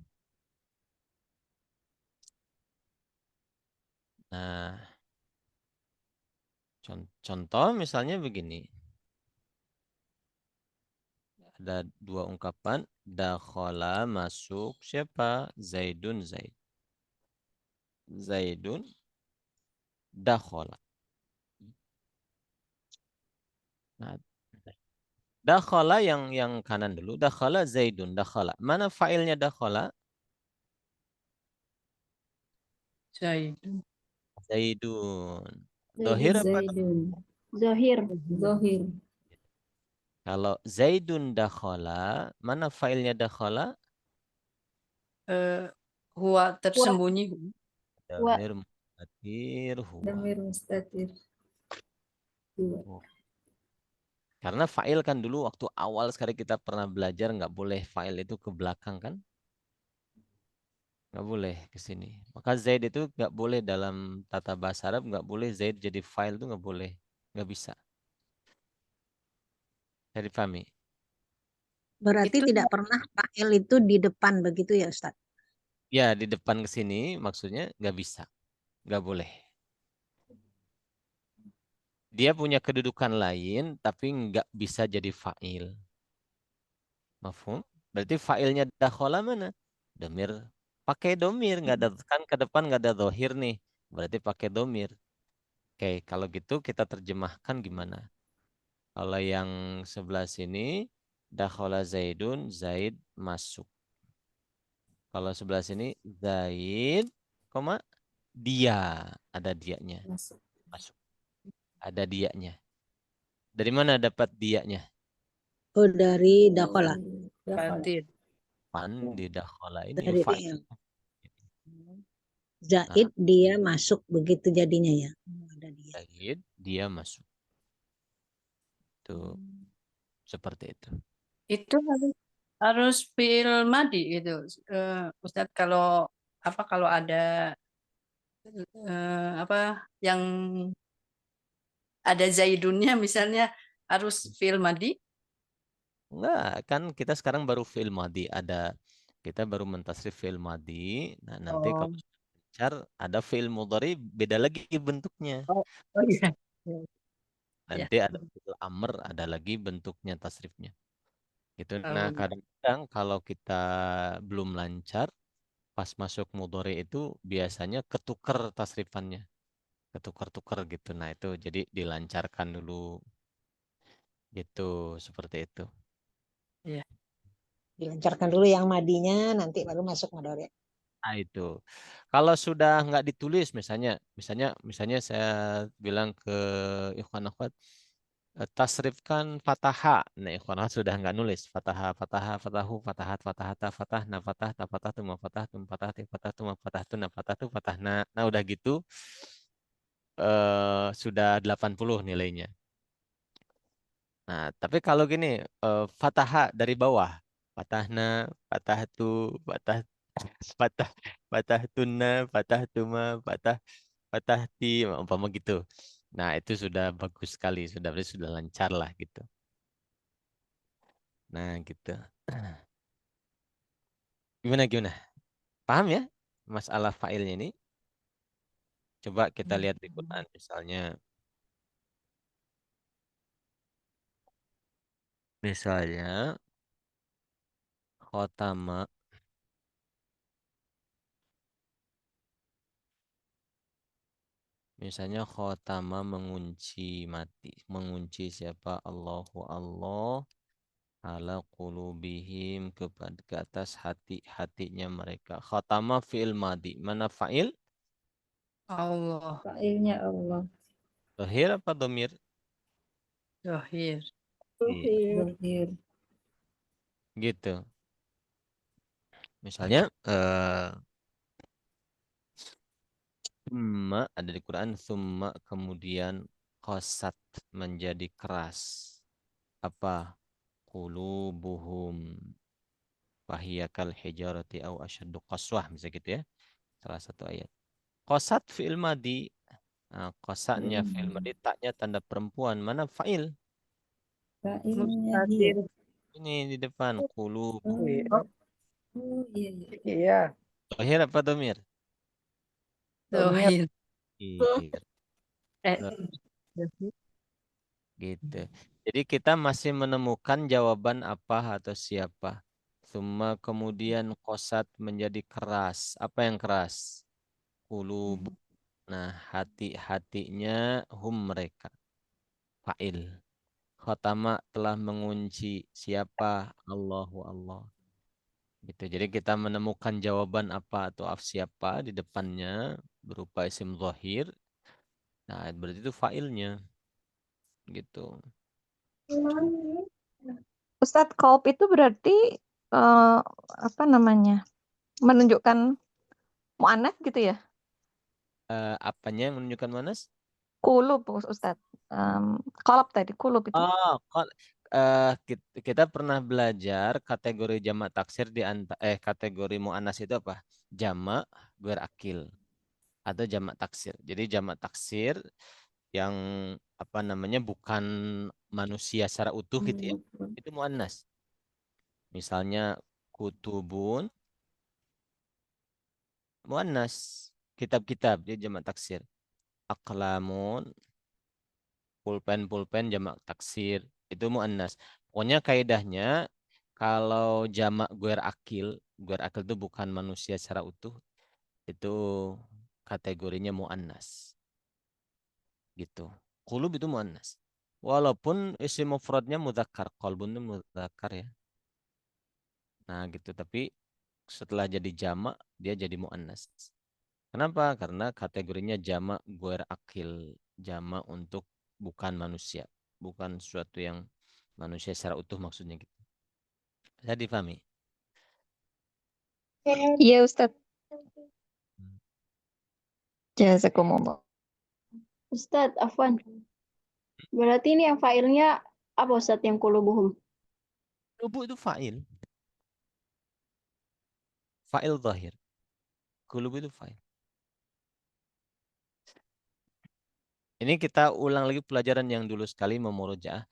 [SPEAKER 1] Nah, contoh misalnya begini. Ada dua ungkapan. Dakhala masuk, siapa? Zaidun, Zaid. Zaidun dakhala. Nah, dakhala yang kanan dulu. Dakhala Zaidun, dakhala. Mana failnya dakhala?
[SPEAKER 6] Zaidun.
[SPEAKER 1] Zaidun. Dohir apa?
[SPEAKER 4] Zohir.
[SPEAKER 1] Kalau Zaidun dakhala, mana failnya dakhala?
[SPEAKER 6] Huwa tersembunyi.
[SPEAKER 1] Damir mustatir.
[SPEAKER 2] Dua.
[SPEAKER 1] Oh. Karena fa'il kan dulu waktu awal sekali kita pernah belajar nggak boleh fa'il itu ke belakang kan? Nggak boleh ke sini. Maka Zaid itu nggak boleh dalam tata bahasa Arab, nggak boleh Zaid jadi fa'il itu nggak boleh. Nggak bisa. Saya dipahami?
[SPEAKER 5] Berarti
[SPEAKER 6] Itu
[SPEAKER 5] tidak pernah fa'il itu di depan begitu ya Ustaz?
[SPEAKER 1] Ya, di depan ke sini maksudnya nggak bisa. Nggak boleh. Dia punya kedudukan lain, tapi nggak bisa jadi fa'il. Mafhum? Berarti fa'ilnya dakhala mana? Domir. Pakai domir. Nggak ada, kan ke depan nggak ada dohir nih. Berarti pakai domir. Oke, kalau gitu kita terjemahkan gimana? Kalau yang sebelah sini, dakhala Zaidun, Zaid masuk. Kalau sebelah sini, Zaid, koma, dia. Ada dianya.
[SPEAKER 2] Masuk.
[SPEAKER 1] Masuk. Ada dianya. Dari mana dapat dianya?
[SPEAKER 5] Oh, dari dakhala.
[SPEAKER 2] Dakhala.
[SPEAKER 6] berarti
[SPEAKER 1] Pan di dakhala ini
[SPEAKER 5] Dari
[SPEAKER 1] fa'il.
[SPEAKER 5] Zaid dia masuk begitu jadinya ya. Ada dia.
[SPEAKER 1] Zaid, dia masuk. Tuh, seperti itu.
[SPEAKER 6] itu harus fi'il madi gitu. Ustadz kalau kalau ada yang ada zaidunnya misalnya harus fi'il madi.
[SPEAKER 1] Enggak, kan kita sekarang baru fi'il madi. Kita baru mentasrif fi'il madi. Nah, nanti
[SPEAKER 6] Oh,
[SPEAKER 1] kalau lancar ada fi'il mudhari beda lagi bentuknya.
[SPEAKER 6] oh, oh iya. Ya.
[SPEAKER 1] Nanti ada fi'il amr, ada lagi bentuknya tasrifnya. Gitu. Nah,
[SPEAKER 6] Oh,
[SPEAKER 1] kadang-kadang kalau kita belum lancar, pas masuk mudhari itu biasanya ketuker tasrifannya. Ketuker-tuker gitu. Nah, itu jadi dilancarkan dulu. Gitu, seperti itu.
[SPEAKER 6] iya.
[SPEAKER 5] Dilancarkan dulu yang madinya, nanti baru masuk mudhari.
[SPEAKER 1] Nah, itu. Kalau sudah nggak ditulis, misalnya saya bilang ke ikhwan akhwat, tasrifkan fataha. Nah, ikhwan akhwat sudah nggak nulis fataha, fataha, fatahu, fatahat, fatahata, fatahna, fatah, ta fatah, tuma fatah, tum fatah, ti fatah, tuma fatah, tuna fatah, tu fatahna. Nah, udah gitu sudah 80 nilainya. Nah, tapi kalau gini, fataha dari bawah. Fatahna, fatahtu, fatah, fatah, fatah tuna, fatah tuma, fatahti, umpama gitu. Nah, itu sudah bagus sekali, sudah lancar lah gitu. Nah, gitu. Gimana gimana? Paham ya masalah failnya ini? Coba kita lihat di Quran misalnya khotama, misalnya khotama mengunci mati, mengunci siapa? Allahu Allah ala qulubihim, kepada ke atas hatinya mereka. Khatama fi'il madi. Mana fa'il?
[SPEAKER 6] Allah
[SPEAKER 2] Fa'ilnya Allah.
[SPEAKER 1] Zahir apa domir?
[SPEAKER 6] zahir.
[SPEAKER 2] Zahir.
[SPEAKER 1] Gitu. Misalnya summa ada di Quran, summa kemudian qasat menjadi keras. Apa? Qulubuhum fahiya kal hijarati au asyaddu qaswah, misalnya gitu ya. Salah satu ayat. Qasat fi'il madi. Nah, qasatnya fi'il madi, taknya tanda perempuan. Mana fa'il?
[SPEAKER 2] Fa'ilnya
[SPEAKER 6] Mustatir.
[SPEAKER 2] hiya.
[SPEAKER 1] Ini di depan qulub.
[SPEAKER 2] Oh, oh iya, iya.
[SPEAKER 6] Iya.
[SPEAKER 1] Zahir apa domir?
[SPEAKER 6] Zahir.
[SPEAKER 1] Zahir.
[SPEAKER 6] Eh,
[SPEAKER 1] Gitu. Jadi kita masih menemukan jawaban apa atau siapa. Summa kemudian kosat menjadi keras. Apa yang keras? Qulub. Nah, hati-hatinya hum mereka. Fa'il. Khatama telah mengunci siapa? Allahu Allah. Gitu. Jadi kita menemukan jawaban apa atau siapa di depannya berupa isim zahir. Nah, berarti itu fa'ilnya. Gitu.
[SPEAKER 7] Ustadz, kaup itu berarti apa namanya? Menunjukkan mu'anats gitu ya?
[SPEAKER 1] Apanya yang menunjukkan manas?
[SPEAKER 7] Kulub, Ustadz. Kolab tadi, kulub itu.
[SPEAKER 1] Oh, kita pernah belajar kategori jamak taksir kategori muannas itu apa? Jamak guer akil atau jamak taksir. Jadi jamak taksir yang apa namanya bukan manusia secara utuh gitu ya. Itu muannas. Misalnya kutubun muannas, kitab-kitab dia jamak taksir. Aqlamun, pulpen jamak taksir, itu muannas. Pokoknya kaidahnya kalau jamak guer akil itu bukan manusia secara utuh, itu kategorinya muannas. Gitu. Qulub itu muannas. Walaupun isim mufradnya mudzakkar, qalbun itu mudzakkar ya. Nah, gitu. Tapi setelah jadi jamak dia jadi muannas. Kenapa? Karena kategorinya jamak guer akil, jamak untuk bukan manusia, bukan sesuatu yang manusia secara utuh maksudnya gitu. Bisa dipahami?
[SPEAKER 7] Iya, Ustadz. Jazakumullah.
[SPEAKER 4] Ustadz, Afwan. Berarti ini yang failnya apa Ustadz yang kulubuhum?
[SPEAKER 1] Rubu itu fa'il. Fa'il zahir. Kulub itu fa'il. Ini kita ulang lagi pelajaran yang dulu sekali memurojaah.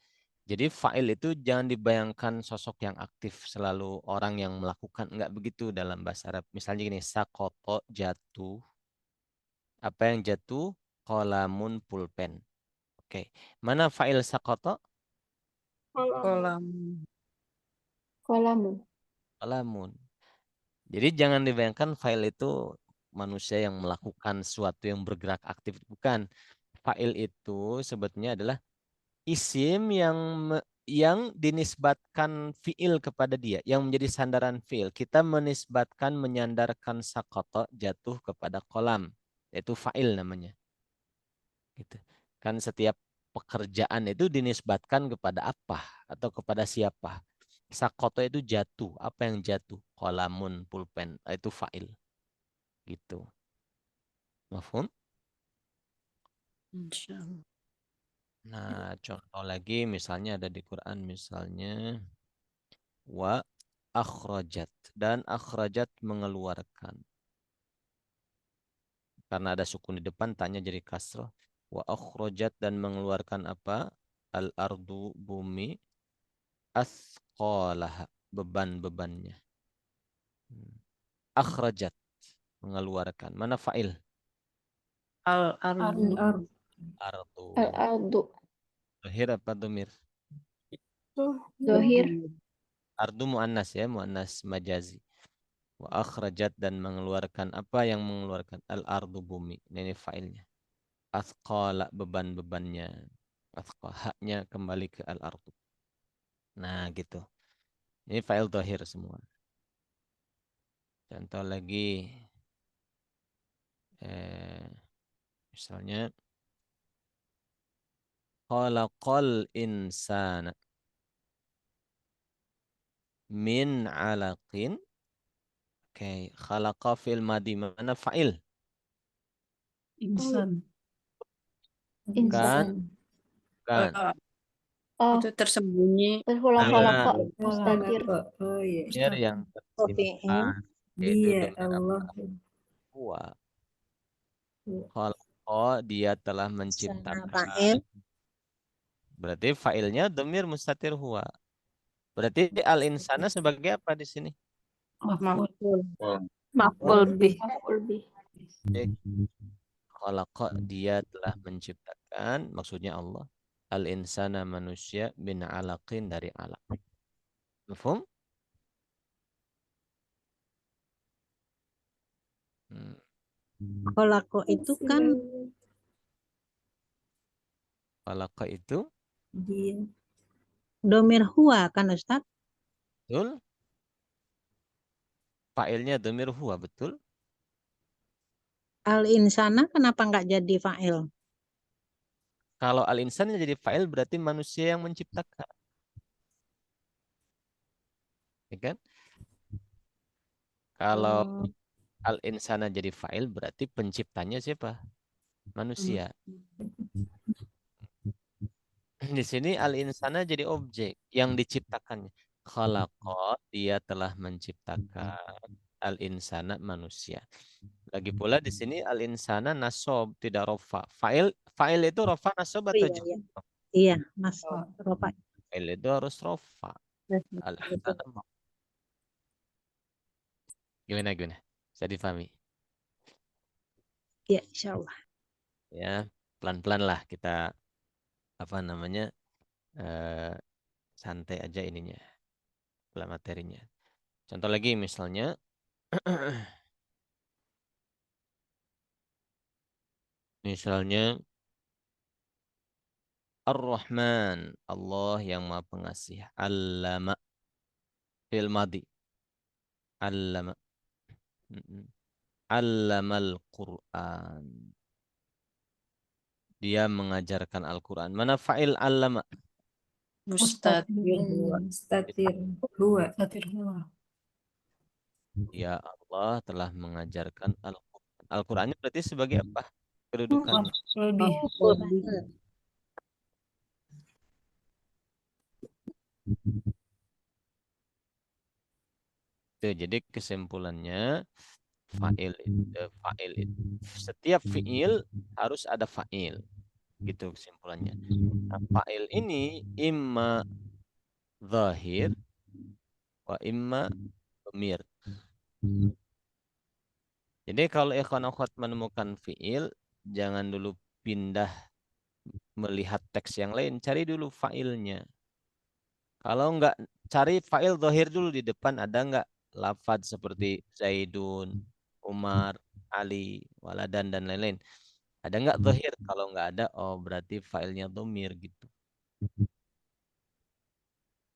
[SPEAKER 1] Jadi fa'il itu jangan dibayangkan sosok yang aktif, selalu orang yang melakukan. Enggak begitu dalam bahasa Arab. Misalnya gini, sakoto jatuh. Apa yang jatuh? Qalamun pulpen. Oke. Mana fa'il sakoto?
[SPEAKER 6] Kolam.
[SPEAKER 4] Kolamu.
[SPEAKER 1] Qalamun. Jadi jangan dibayangkan fa'il itu manusia yang melakukan sesuatu yang bergerak aktif. Bukan. Fa'il itu sebetulnya adalah isim yang dinisbatkan fiil kepada dia, yang menjadi sandaran fiil. Kita menisbatkan menyandarkan sakoto jatuh kepada kolam, yaitu fa'il namanya. Gitu. Kan setiap pekerjaan itu dinisbatkan kepada apa atau kepada siapa. Sakoto itu jatuh. Apa yang jatuh? Kolamun, pulpen. Itu fa'il. Gitu. Mafhum?
[SPEAKER 6] Insyaallah.
[SPEAKER 1] Nah, contoh lagi misalnya ada di Quran misalnya wa akhrajat, dan akhrajat mengeluarkan. Karena ada sukun di depan tanya jadi kasrah. Wa akhrajat, dan mengeluarkan apa? Al-ardu, bumi, athqalaha, beban-bebannya. Akhrajat, mengeluarkan. Mana fa'il?
[SPEAKER 6] Al-ardu.
[SPEAKER 1] Ardu.
[SPEAKER 4] Al-ardu.
[SPEAKER 1] Zahir apa domir?
[SPEAKER 4] Zohir.
[SPEAKER 1] Ardu muannas ya, muannas majazi. Wa akhrajat, dan mengeluarkan. Apa yang mengeluarkan? Al-ardu, bumi. Ini fa'ilnya. Athqala, beban-bebannya. Athqala, haknya kembali ke al-ardu. Nah gitu. Ini fa'il zahir semua. Contoh lagi. Misalnya. Khalaqal insana min alaqin. Oke, khalaqa fil madi, mana fa'il?
[SPEAKER 6] Insan.
[SPEAKER 1] Kan? Kan.
[SPEAKER 4] Oh,
[SPEAKER 6] Itu tersembunyi.
[SPEAKER 4] khalaqa mustatir.
[SPEAKER 2] Oh iya.
[SPEAKER 1] Domir yang tersimpan. Yaitu
[SPEAKER 2] Dia
[SPEAKER 1] domir
[SPEAKER 2] Allah.
[SPEAKER 1] apa? Huwa. Khalaqa, dia telah menciptakan.
[SPEAKER 5] Fa'il.
[SPEAKER 1] Berarti fa'ilnya domir mustatir huwa. Berarti al-insana sebagai apa di sini?
[SPEAKER 6] Maf'ul.
[SPEAKER 7] Maf'ul bih.
[SPEAKER 4] Maf'ul bih.
[SPEAKER 1] Khalaqa, dia telah menciptakan, maksudnya Allah. Al-insana, manusia, bin alaqin, dari alaq. Mafhum?
[SPEAKER 5] Kolako itu kan
[SPEAKER 1] Khalaqa itu
[SPEAKER 2] Dia.
[SPEAKER 5] domir huwa kan Ustadz?
[SPEAKER 1] betul. Fa'ilnya domir huwa, betul.
[SPEAKER 5] Al-insana kenapa nggak jadi fa'il?
[SPEAKER 1] Kalau al-insan jadi fa'il berarti manusia yang menciptakan. Ya kan? Kalau al-insana jadi fa'il berarti penciptanya siapa? Manusia. Di sini al-insana jadi objek yang diciptakannya. Khalaqa, dia telah menciptakan al-insana manusia. Lagi pula di sini al-insana nasob tidak rofa. Fa'il itu rofa nasob
[SPEAKER 5] Oh
[SPEAKER 1] atau
[SPEAKER 5] iya,
[SPEAKER 1] jar?
[SPEAKER 5] iya. Iya, Mas Ropa.
[SPEAKER 1] Fa'il itu harus rofa. Al-insana gimana? Bisa difahami?
[SPEAKER 5] Ya, insya Allah.
[SPEAKER 1] Ya, pelan-pelan lah kita apa namanya santai aja ininya, pelan materinya. Contoh lagi misalnya misalnya Ar-Rahman, Allah yang Maha Pengasih. Allama fil madi. Allama. Mm-mm. Allamal Quran. Dia mengajarkan Al-Quran. Mana fa'il allama?
[SPEAKER 6] Mustatir huwa.
[SPEAKER 2] Mustatir huwa.
[SPEAKER 1] Ya Allah telah mengajarkan Al-Quran. Al-Qurannya berarti sebagai apa? Kedudukannya.
[SPEAKER 2] Lebih.
[SPEAKER 1] Jadi kesimpulannya fa'il itu setiap fi'il harus ada fa'il. Gitu kesimpulannya. Nah, fa'il ini imma zahir wa imma dhamir. Jadi kalau ikhwan akhwat menemukan fi'il, jangan dulu pindah melihat teks yang lain, cari dulu fa'ilnya. Kalau enggak, cari fa'il zahir dulu di depan, ada enggak lafaz seperti Zaidun, Umar, Ali, Waladan, dan lain-lain. Ada enggak zahir? Kalau enggak ada, oh berarti fa'ilnya dhamir gitu.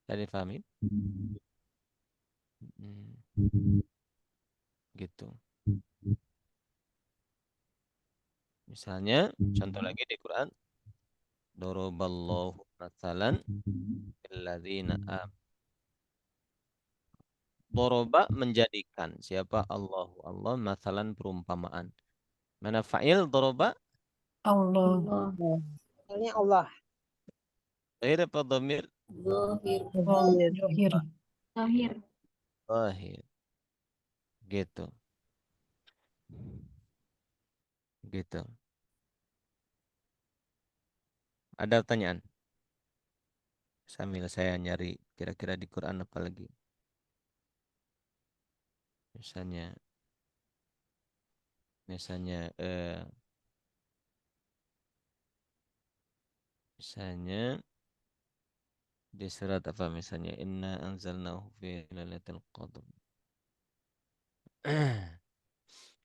[SPEAKER 1] Jadi pahami? Gitu. Misalnya, contoh lagi di Quran, Doroballahu matsalan illadzina Doroba menjadikan. Siapa? Allah matsalan perumpamaan. Mana fa'il doroba?
[SPEAKER 2] Allah.
[SPEAKER 5] Ini Allah.
[SPEAKER 1] Zahir apa dhamir?
[SPEAKER 2] Zahir.
[SPEAKER 4] Lahir.
[SPEAKER 1] Zahir. Gitu. Gitu. Ada pertanyaan? Sambil saya nyari kira-kira di Quran apa lagi. Misalnya misalnya di surat apa misalnya inna anzalnahu fi lailatul qadr.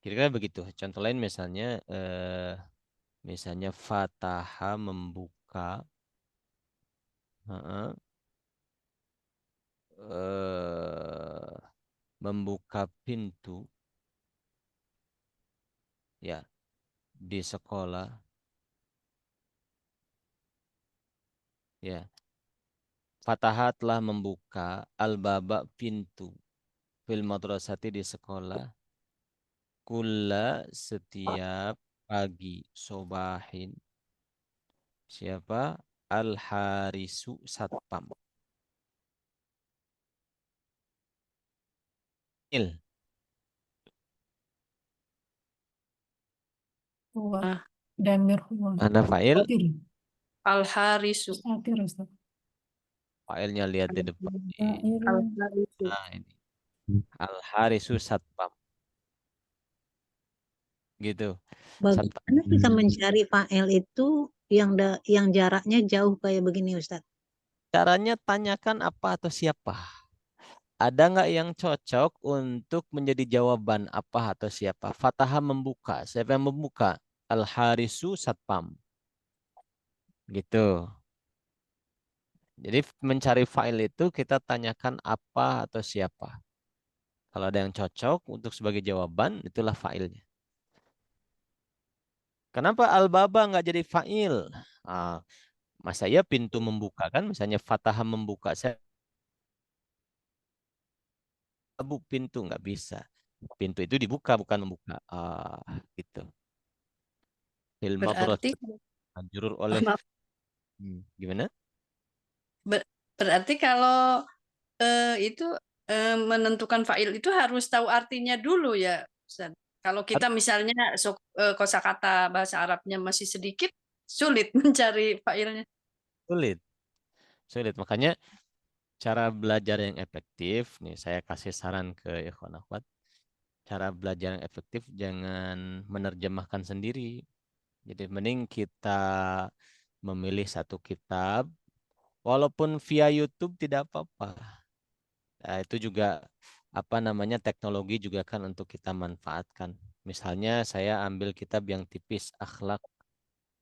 [SPEAKER 1] Kira-kira begitu. Contoh lain misalnya fataha membuka membuka pintu ya di sekolah ya. Fataha telah membuka al-baba pintu fil madrasati di sekolah kulla setiap pagi sobahin. Siapa? Al-Harisu Satpam. Il.
[SPEAKER 2] Huwa. Damir huwa.
[SPEAKER 1] Ada fa'il.
[SPEAKER 6] Al-Harisu.
[SPEAKER 1] Fa'ilnya lihat di depan.
[SPEAKER 6] Al-Harisu.
[SPEAKER 1] Nah, ini. Al-Harisu Satpam. Gitu.
[SPEAKER 5] Bagaimana kita mencari fa'il itu yang jaraknya jauh kayak begini, Ustadz?
[SPEAKER 1] Caranya tanyakan apa atau siapa. Ada nggak yang cocok untuk menjadi jawaban apa atau siapa? Fataha membuka. Siapa yang membuka? Al-Harisu Satpam. Gitu. Jadi mencari file itu kita tanyakan apa atau siapa. Kalau ada yang cocok untuk sebagai jawaban, itulah failnya. Kenapa al-baba nggak jadi fa'il? Masa ya pintu membuka kan? Misalnya fataha membuka. Saya pintu nggak bisa. Pintu itu dibuka bukan membuka. Gitu. Fil
[SPEAKER 6] Berarti
[SPEAKER 1] madrasah majrur oleh
[SPEAKER 6] maaf.
[SPEAKER 1] Gimana?
[SPEAKER 6] Berarti kalau itu menentukan fa'il itu harus tahu artinya dulu ya, Ustaz. Kalau kita misalnya kosakata bahasa Arabnya masih sedikit, sulit mencari fa'ilnya.
[SPEAKER 1] Sulit. Sulit. Makanya cara belajar yang efektif, nih saya kasih saran ke ikhwan akhwat. Cara belajar yang efektif jangan menerjemahkan sendiri. Jadi mending kita memilih satu kitab, walaupun via YouTube tidak apa-apa. Nah, itu juga apa namanya teknologi juga kan untuk kita manfaatkan. Misalnya saya ambil kitab yang tipis Akhlak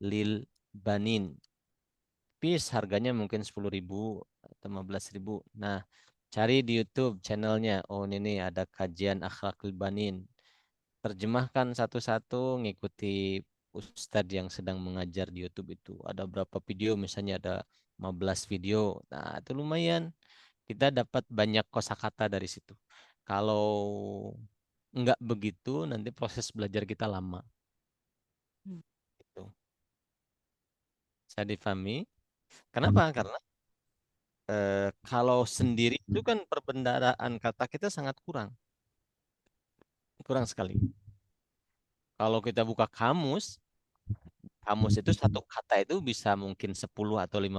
[SPEAKER 1] Lil Banin. Tipis harganya mungkin 10.000 atau 15.000. Nah, cari di YouTube channelnya. Oh ini nih ada kajian Akhlak Lil Banin. Terjemahkan satu-satu, ngikuti ustadz yang sedang mengajar di YouTube itu. Ada berapa video, misalnya ada 15 video. Nah, itu lumayan. Kita dapat banyak kosakata dari situ. Kalau enggak begitu, nanti proses belajar kita lama. Gitu. Saya difahami. Kenapa? Karena kalau sendiri itu kan perbendaharaan kata kita sangat kurang. Kurang sekali. Kalau kita buka kamus, kamus itu satu kata itu bisa mungkin 10 atau 15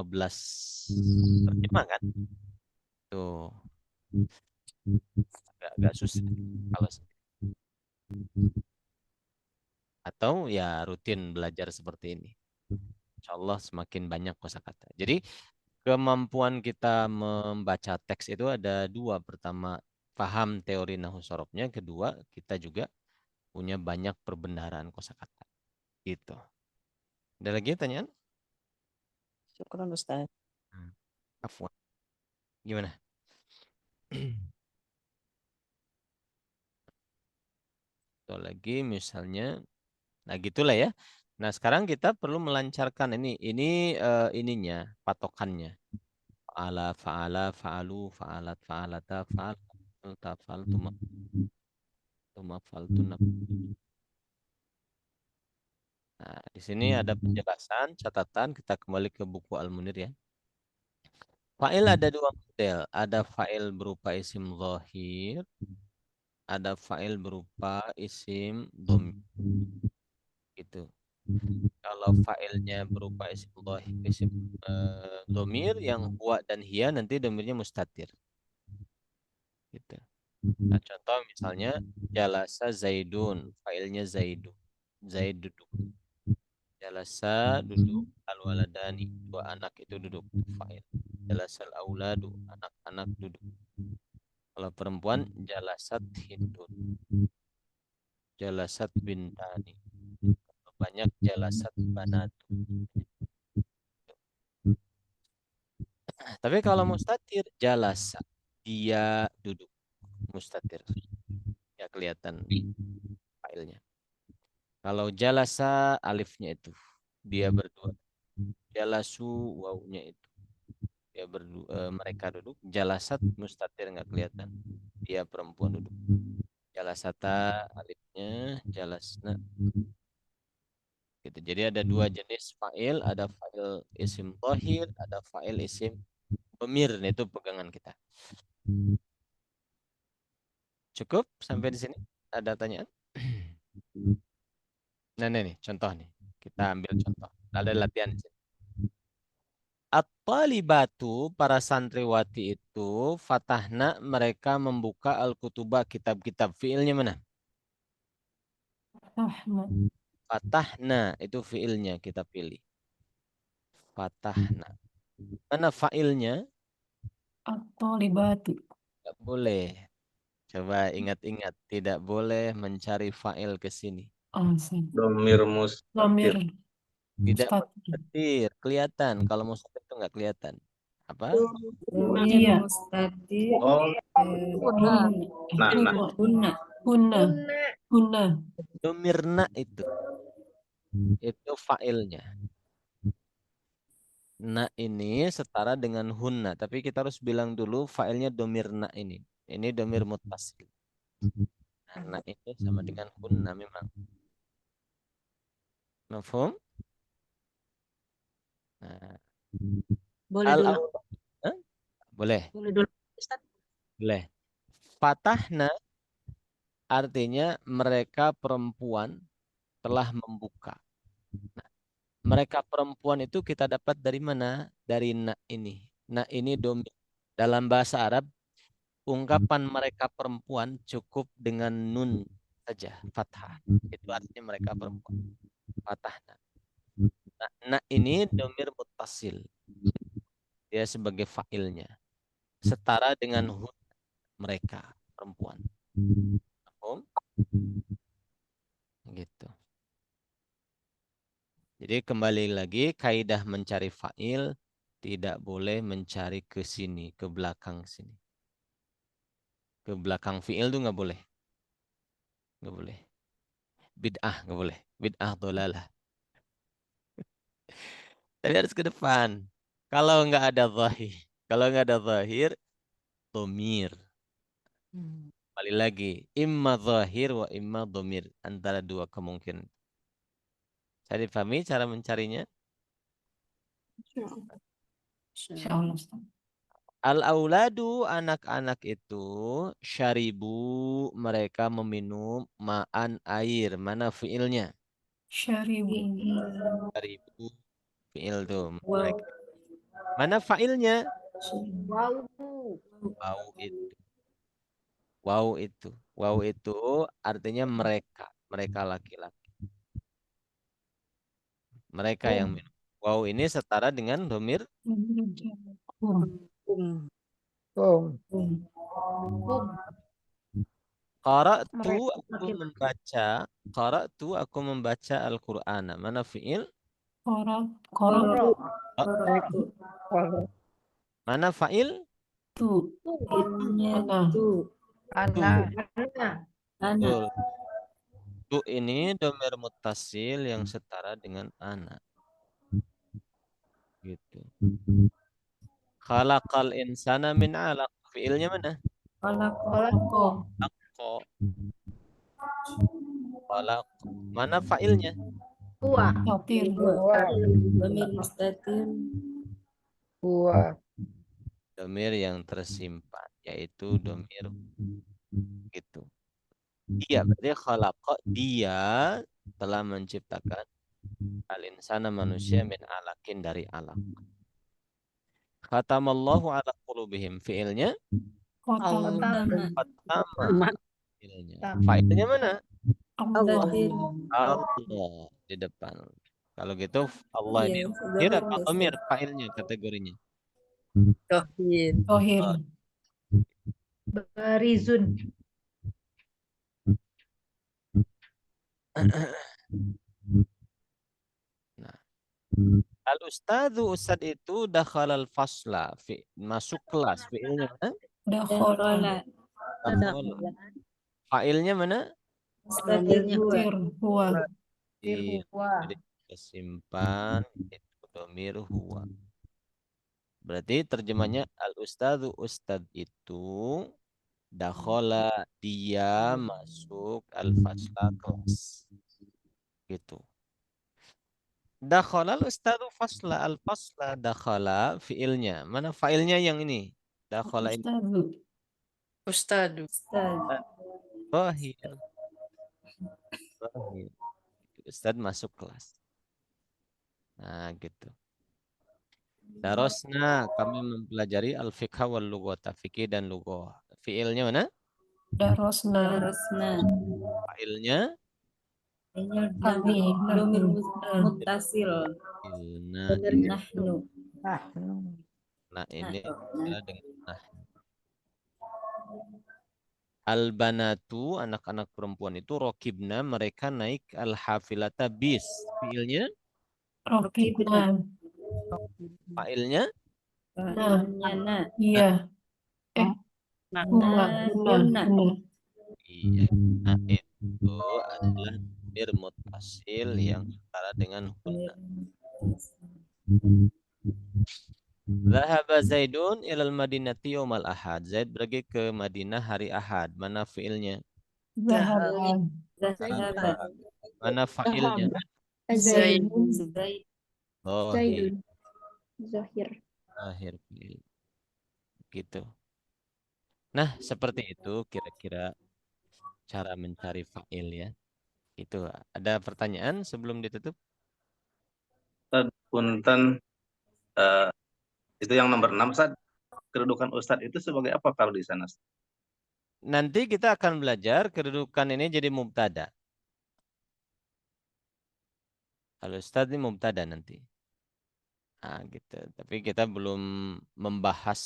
[SPEAKER 1] terjemah kan? Tuh, agak susah kalau atau ya rutin belajar seperti ini. Insya Allah semakin banyak kosakata. Jadi kemampuan kita membaca teks itu ada dua. Pertama, paham teori nahwu sorofnya. Kedua, kita juga punya banyak perbendaharaan kosakata. Gitu. Ada lagi pertanyaan?
[SPEAKER 6] Syukran Ustaz.
[SPEAKER 1] Afwan. Gimana? Atau lagi misalnya, nah gitulah ya. Nah sekarang kita perlu melancarkan ini ininya patokannya. Fa'ala, fa'ala, fa'alu, fa'alat, fa'alata, fa'alta, fa'altu, maf'altu, nah, di sini ada penjelasan, catatan, kita kembali ke buku Al-Munir ya. Fa'il ada dua model, ada fa'il berupa isim zahir, ada fa'il berupa isim dhamir. Gitu. Kalau fa'ilnya berupa isim zahir, isim dhamir yang huwa dan hiya, nanti dhamirnya mustatir. Gitu. Nah, contoh misalnya jalasa Zaidun, fa'ilnya Zaidun. Zaid duduk. Jalasa duduk, al-waladani, dua anak itu duduk, fa'il. Jalasal auladu, anak-anak duduk. Kalau perempuan jalasat Hindun. Jalasat bintani. Banyak jalasat banatu. Tapi kalau mustatir jalasa, dia duduk. Mustatir. Ya kelihatan fa'ilnya. Kalau jalasa alifnya itu dia berdua. Jalasu wawunya itu dia berdua, mereka duduk. Jalasat mustatir nggak kelihatan. Dia perempuan duduk. Jalasata alifnya, jalasna. Gitu. Jadi ada dua jenis fa'il, ada fa'il isim zahir, ada fa'il isim dhamir. Nah, itu pegangan kita. Cukup sampai di sini? Ada tanyaan? Nah, nih contoh nih. Kita ambil contoh. Ada latihan di sini. At-talibatu, para santriwati itu, fatahna, mereka membuka al-kutubah, kitab-kitab. Fiilnya mana?
[SPEAKER 2] Fatahna.
[SPEAKER 1] Fatahna, itu fiilnya kita pilih. Fatahna. Mana failnya?
[SPEAKER 2] At-talibatu.
[SPEAKER 1] Tidak boleh. Coba ingat-ingat, tidak boleh mencari fa'il ke sini.
[SPEAKER 2] Asal.
[SPEAKER 8] Domir
[SPEAKER 2] Dhamir
[SPEAKER 8] mustatir.
[SPEAKER 1] Tidak
[SPEAKER 2] mustatir.
[SPEAKER 1] mustatir, kelihatan. Kalau mustatir itu nggak kelihatan. Apa?
[SPEAKER 2] Iya. Mustatir.
[SPEAKER 8] Oh,
[SPEAKER 7] Punna.
[SPEAKER 8] nah.
[SPEAKER 2] Hunna. Hunna. Hunna.
[SPEAKER 1] Domirna itu. Itu fa'ilnya. Na ini setara dengan hunna. Tapi kita harus bilang dulu fa'ilnya domirna ini. Ini domir muttasil. Nah, na ini sama dengan hunna memang. Mafhum? Nah,
[SPEAKER 5] Boleh dulu.
[SPEAKER 1] Hah? Boleh,
[SPEAKER 5] Boleh dulu, Ustaz.
[SPEAKER 1] boleh. Fatahna artinya mereka perempuan telah membuka. Nah, mereka perempuan itu kita dapat dari mana? Dari na ini. Nah ini domir. Dalam bahasa Arab, ungkapan mereka perempuan cukup dengan nun saja, fathah. Itu artinya mereka perempuan. Fatahna. Nah ini domir muttasil. Dia sebagai fa'ilnya. Setara dengan hun mereka perempuan. Gitu. Jadi kembali lagi kaidah mencari fa'il tidak boleh mencari ke sini, ke belakang sini. Ke belakang fi'il tuh nggak boleh. Nggak boleh. Bid'ah nggak boleh. Bid'ah dolalah. Tapi harus ke depan. Kalau nggak ada zahir. Kalau nggak ada zahir, domir. Kembali lagi. Imma zahir wa imma domir. Antara dua kemungkinan. Saya dipahami cara mencarinya?
[SPEAKER 2] Insya Allah, Ustaz.
[SPEAKER 1] Al-auladu anak-anak itu syaribu mereka meminum ma'an air. Mana fiilnya?
[SPEAKER 2] Syaribu.
[SPEAKER 1] Syaribu fiil tuh mereka. Mana fa'ilnya?
[SPEAKER 2] Wow.
[SPEAKER 1] Wau itu. Wau itu. Wau itu artinya mereka. Mereka laki-laki. Mereka yang minum. Wau ini setara dengan domir qara'tu aku membaca. Qara'tu aku membaca Al-Qur'an. Mana fiil?
[SPEAKER 2] Koro.
[SPEAKER 1] Mana fa'il?
[SPEAKER 2] Tu. Ana.
[SPEAKER 1] Betul. Tu ini domir muttasil yang setara dengan ana. Gitu. Khalaqal insana min 'alaq. Fiilnya mana?
[SPEAKER 2] Kolako.
[SPEAKER 1] Akko. Khalaq. Mana fa'ilnya?
[SPEAKER 2] Mustatir. Domir mustatir.
[SPEAKER 1] Domir yang tersimpan, yaitu domir gitu. Dia berarti khalaqa, dia telah menciptakan al-insana manusia min alakin dari alaq. Khatamallahu ala qulubihim. Fiilnya khatama. Fiilnya. Fa'ilnya mana?
[SPEAKER 2] Allah.
[SPEAKER 1] Allah di depan. Kalau gitu Allah ini zahir apa dhamir fa'ilnya kategorinya?
[SPEAKER 2] Tohir.
[SPEAKER 4] Barizun.
[SPEAKER 1] Nah, al-ustadzu ustad itu dakhalal fasla masuk kelas. Fiilnya mana?
[SPEAKER 2] Dakhola.
[SPEAKER 1] Dakhala. Fa'ilnya mana?
[SPEAKER 2] Mustatir. Huwa.
[SPEAKER 1] Jadi kesimpan itu domir huwa. Berarti terjemahnya al-ustadzu ustad itu dakhala dia masuk al-fasla kelas. Gitu. Dakhala al-ustadzu fasla al-fasla dakhala fiilnya. Mana fa'ilnya yang ini? Dakhala ini.
[SPEAKER 6] Ustadu.
[SPEAKER 1] Zahir. Zahir. Ustad masuk kelas. Nah, gitu. Darosna kami mempelajari al-fiqh wal lughah, fikih dan lughah. Fiilnya mana?
[SPEAKER 2] Darosna.
[SPEAKER 1] Fa'ilnya
[SPEAKER 2] Kami. Domir muttasil.
[SPEAKER 1] ilna.
[SPEAKER 2] Nahnu.
[SPEAKER 1] Nah, ini adalah dengan nah. Al-banatu anak-anak perempuan itu rokibna mereka naik al-hafilata bis. Fiilnya?
[SPEAKER 2] Rokibna.
[SPEAKER 1] Fa'ilnya?
[SPEAKER 2] Iya. Guna.
[SPEAKER 1] Iya. Nah, itu adalah domir muttasil yang setara dengan hunna. Zahaba Zaidun ilal Madinati yaumal Ahad. Zaid pergi ke Madinah hari Ahad. Mana fiilnya?
[SPEAKER 2] Zahaba.
[SPEAKER 1] Mana fa'ilnya?
[SPEAKER 2] Zaidun.
[SPEAKER 1] Zahir.
[SPEAKER 4] Zohir.
[SPEAKER 1] Akhir fi'il. Gitu. Nah, seperti itu kira-kira cara mencari fa'il ya. Itu ada pertanyaan sebelum ditutup?
[SPEAKER 8] Ustaz, punten, itu yang nomor 6, Ustaz. Kedudukan Ustadz itu sebagai apa kalau di sana? Ustaz?
[SPEAKER 1] Nanti kita akan belajar kedudukan ini jadi mubtada. Kalau Ustadz ini mubtada nanti. Nah, gitu. Tapi kita belum membahas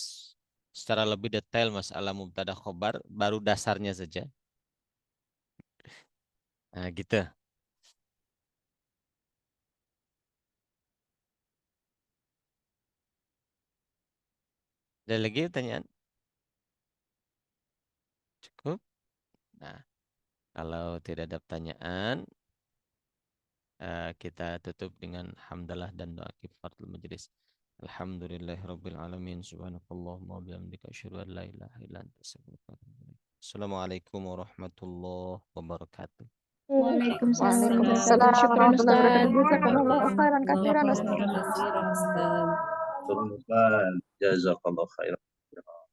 [SPEAKER 1] secara lebih detail masalah mubtada khobar, baru dasarnya saja. Nah, gitu. Ada lagi pertanyaan? Cukup? Nah, kalau tidak ada pertanyaan, kita tutup dengan hamdalah dan doa kifaratul majelis. Alhamdulillahirabbil alamin, subhanakallahumma wa bihamdika asyhadu an la ilaha illa anta astaghfiruka wa atubu ilaik. Assalamualaikum warahmatullahi wabarakatuh.
[SPEAKER 4] Waalaikumsalam
[SPEAKER 7] Waalaikumsalam
[SPEAKER 4] Syukran
[SPEAKER 7] warahmatullahi
[SPEAKER 4] Ustaz.
[SPEAKER 7] wabarakatuh. Jazakallahu khairan katsiran, Ustaz.
[SPEAKER 2] Khairan kasiran, Ustaz.
[SPEAKER 8] Turun, Ustaz. Jazakallah khairan.